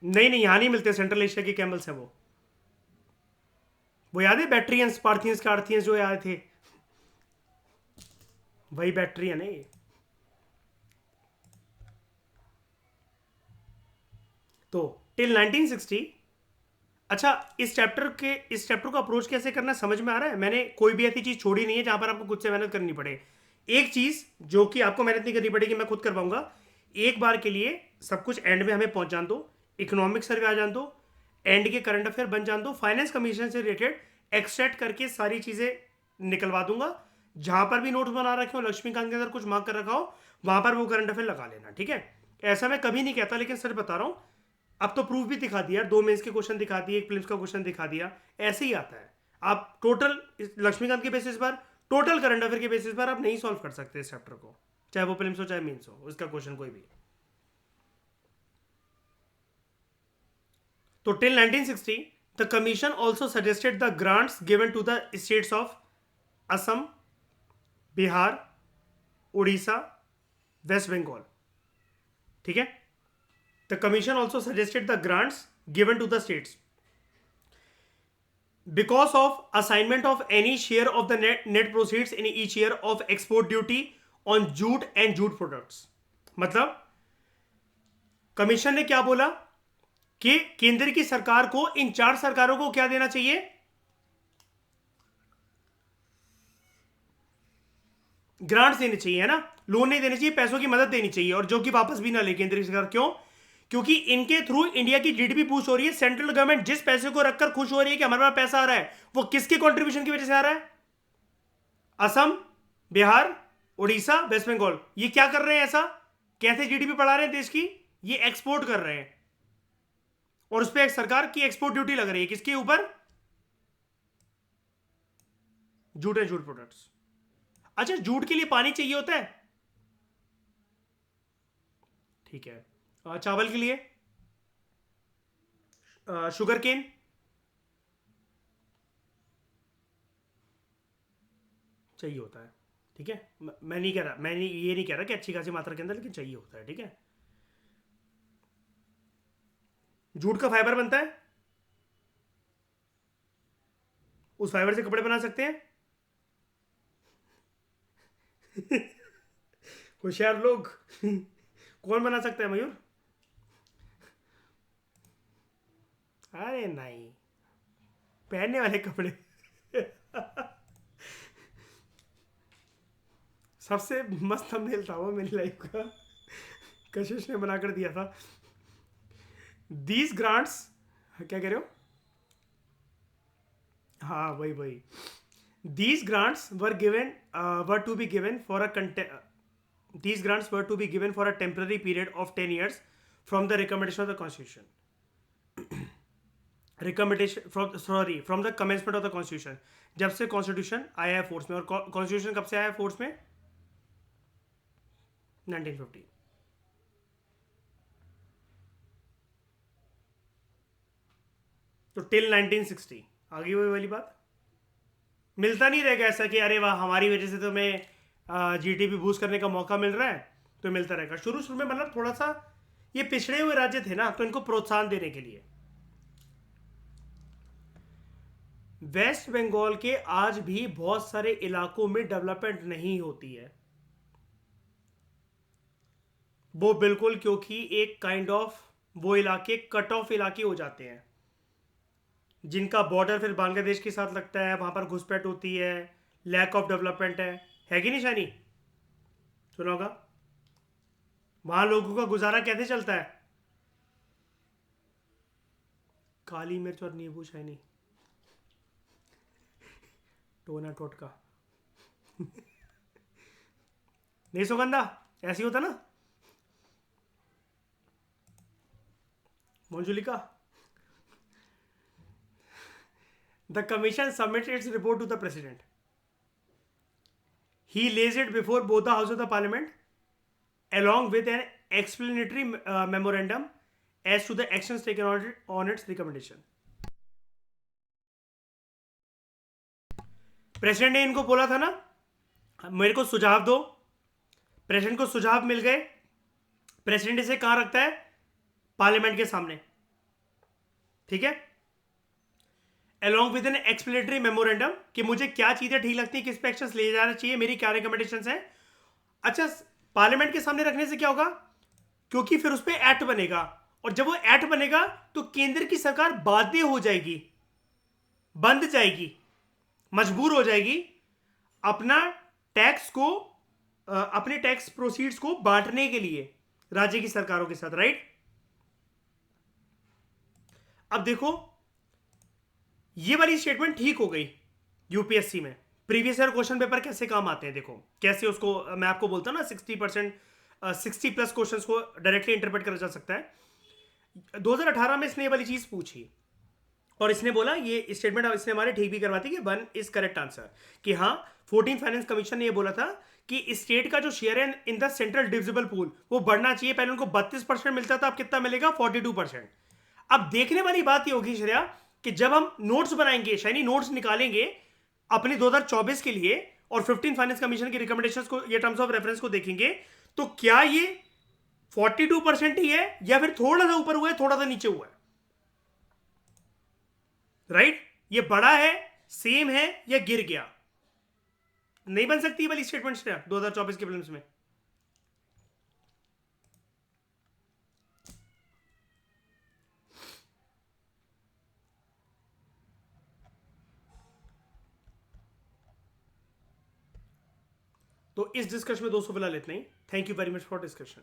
नहीं नहीं, यहाँ नहीं मिलते, सेंट्रल एशिया के कैमल्स हैं वो याद है बैट्रियंस, पार्थियंस, कार्थियंस जो आए थे, वही बैटरी है ना ये। तो टिल 1960। अच्छा, इस चैप्टर को अप्रोच कैसे करना समझ में आ रहा है? मैंने कोई भी ऐसी चीज छोड़ी नहीं है जहां पर आपको खुद से मेहनत करनी पड़े। एक चीज जो कि आपको मेहनत नहीं करनी पड़ेगी, मैं खुद कर पाऊंगा। एक बार के लिए सब कुछ एंड में हमें पहुंच जान दो, इकोनॉमिक सर्वे आ जान दो, एंड के करंट अफेयर बन जान दो, फाइनेंस कमीशन से रिलेटेड एक्सट्रैक्ट करके सारी चीजें निकलवा दूंगा। जहां पर भी नोट्स बना रखे हो, लक्ष्मीकांत के अंदर कुछ मार्क कर रखा हो, वहां पर वो करंट अफेयर लगा लेना, ठीक है। ऐसा मैं कभी नहीं कहता, लेकिन सर बता रहा हूं, अब तो प्रूफ भी दिखा दिया, 2 मेंस के क्वेश्चन दिखा दिए, एक प्रीलिम्स का क्वेश्चन दिखा दिया, ऐसे ही आता है। आप टोटल लक्ष्मीकांत के बेसिस पर, टोटल करंट अफेयर के बेसिस पर आप नहीं सॉल्व कर सकते इस चैप्टर को, चाहे वो प्रीलिम्स हो चाहे मेंस हो, उसका क्वेश्चन कोई भी। तो till 1960 the commission also suggested the grants given to the states of Assam, Bihar, Orissa, West Bengal, ठीक है। The commission also suggested the grants given to the states because of assignment of any share of the net proceeds in each year of export duty on jute and jute products। मतलब commission ने क्या बोला कि केंद्र की सरकार को इन 4 सरकारों को क्या देना चाहिए? ग्रांट्स देनी चाहिए, है ना। लोन नहीं देने चाहिए, पैसों की मदद देनी चाहिए, और जो कि वापस भी ना ले केंद्र की सरकार। क्यों? क्योंकि इनके थ्रू इंडिया की जीडीपी बूस्ट हो रही है। सेंट्रल गवर्नमेंट जिस पैसे को रखकर खुश हो रही है कि हमारे पास पैसा आ रहा है, वो किसके कंट्रीब्यूशन की वजह से आ रहा है? असम, बिहार, उड़ीसा, वेस्ट बंगाल। ये क्या कर रहे हैं ऐसा? कैसे जीडीपी बढ़ा रहे हैं देश की? ये एक्सपोर्ट कर रहे हैं, और उस पर एक सरकार की एक्सपोर्ट ड्यूटी लग रही है, किसके ऊपर? Jute and jute products. अच्छा, जूट के लिए पानी चाहिए होता है, ठीक है। चावल के लिए शुगर केन, चाहिए होता है, ठीक है। मैं नहीं कह रहा, मैं नहीं, ये नहीं कह रहा कि अच्छी खासी मात्रा के अंदर, लेकिन चाहिए होता है, ठीक है। जूट का फाइबर बनता है, उस फाइबर से कपड़े बना सकते हैं। होशियार लोग। कौन बना सकता है मयूर? अरे नहीं, पहनने वाले कपड़े। सबसे मस्त थंबनेल था वो मेरी लाइफ का, कशिश ने बनाकर दिया था। दीज ग्रांट्स, क्या कह रहे हो? हाँ वही वही। These grants were given were to be given for a these grants were to be given for a temporary period of 10 years from the recommendation of the constitution. Recommendation from the commencement of the constitution, जब से constitution आया है force में। और constitution कब से आया है फोर्स में? 1950। तो टिल 1960 आ गई वही वाली बात। मिलता नहीं रहेगा ऐसा कि अरे वाह हमारी वजह से तुम्हें जीडीपी बूस्ट करने का मौका मिल रहा है, तो मिलता रहेगा। शुरू शुरू में मतलब थोड़ा सा ये पिछड़े हुए राज्य थे ना, तो इनको प्रोत्साहन देने के लिए। वेस्ट बंगाल के आज भी बहुत सारे इलाकों में डेवलपमेंट नहीं होती है, वो बिल्कुल, क्योंकि एक काइंड ऑफ वो इलाके कट ऑफ इलाके हो जाते हैं, जिनका बॉर्डर फिर बांग्लादेश के साथ लगता है, वहां पर घुसपैठ होती है, लैक ऑफ डेवलपमेंट है कि नहीं शानी? सुना होगा। वहां लोगों का गुजारा कैसे चलता है? काली मिर्च और नींबू शानी, टोना टोटका। नहीं सुगंधा, ऐसी होता ना Manjulika. The commission submitted its report to the president. He lays it before both the House of the Parliament along with an explanatory memorandum as to the actions taken on its recommendation. President ने इनको बोला था ना, मेरे को सुझाव दो। President को सुझाव मिल गए। प्रेसिडेंट इसे कहां रखता है? पार्लियामेंट के सामने, ठीक है। Along with an explanatory memorandum कि मुझे क्या चीजें ठीक लगती है, किस पे एक्शंस ले जाना चाहिए, मेरी क्या रिकमेंडेशंस हैं। अच्छा, पार्लियामेंट के सामने रखने से क्या होगा? क्योंकि फिर उस पर एक्ट बनेगा, और जब वो एक्ट बनेगा तो केंद्र की सरकार बाध्य हो जाएगी, बंद जाएगी, मजबूर हो जाएगी अपना टैक्स को, अपने टैक्स प्रोसीड्स को बांटने के लिए राज्य की सरकारों के साथ, राइट। अब देखो, ये वाली स्टेटमेंट ठीक हो गई यूपीएससी में। प्रीवियस ईयर क्वेश्चन पेपर कैसे काम आते हैं देखो, कैसे उसको मैं आपको बोलता हूं ना, 60+ क्वेश्चंस को डायरेक्टली इंटरप्रेट करा जा सकता है। 2018 में इसने ये वाली चीज पूछी और इसने बोला, ये स्टेटमेंट इसने हमारे ठीक भी करवाती कि 1 इज करेक्ट आंसर, कि हाँ 14 फाइनेंस कमीशन ने ये बोला था कि स्टेट का जो शेयर है in the central divisible pool वो बढ़ना चाहिए। पहले उनको 32% मिलता था, अब कितना मिलेगा? 42%। अब देखने वाली बात ये होगी श्रेया कि जब हम नोट्स बनाएंगे, शाइनी नोट्स निकालेंगे अपने 2024 के लिए और 15 फाइनेंस कमीशन की रिकमेंडेशंस को, ये टर्म्स ऑफ रेफरेंस को देखेंगे, तो क्या ये 42% ही है या फिर थोड़ा सा ऊपर हुआ है, थोड़ा सा नीचे हुआ है, राइट? ये बड़ा है, सेम है, या गिर गया? नहीं बन सकती वाली स्टेटमेंट 2024 के फिल्म्स में। तो इस डिस्कशन में दोस्तों फिलहाल इतना ही। Thank you very much for discussion.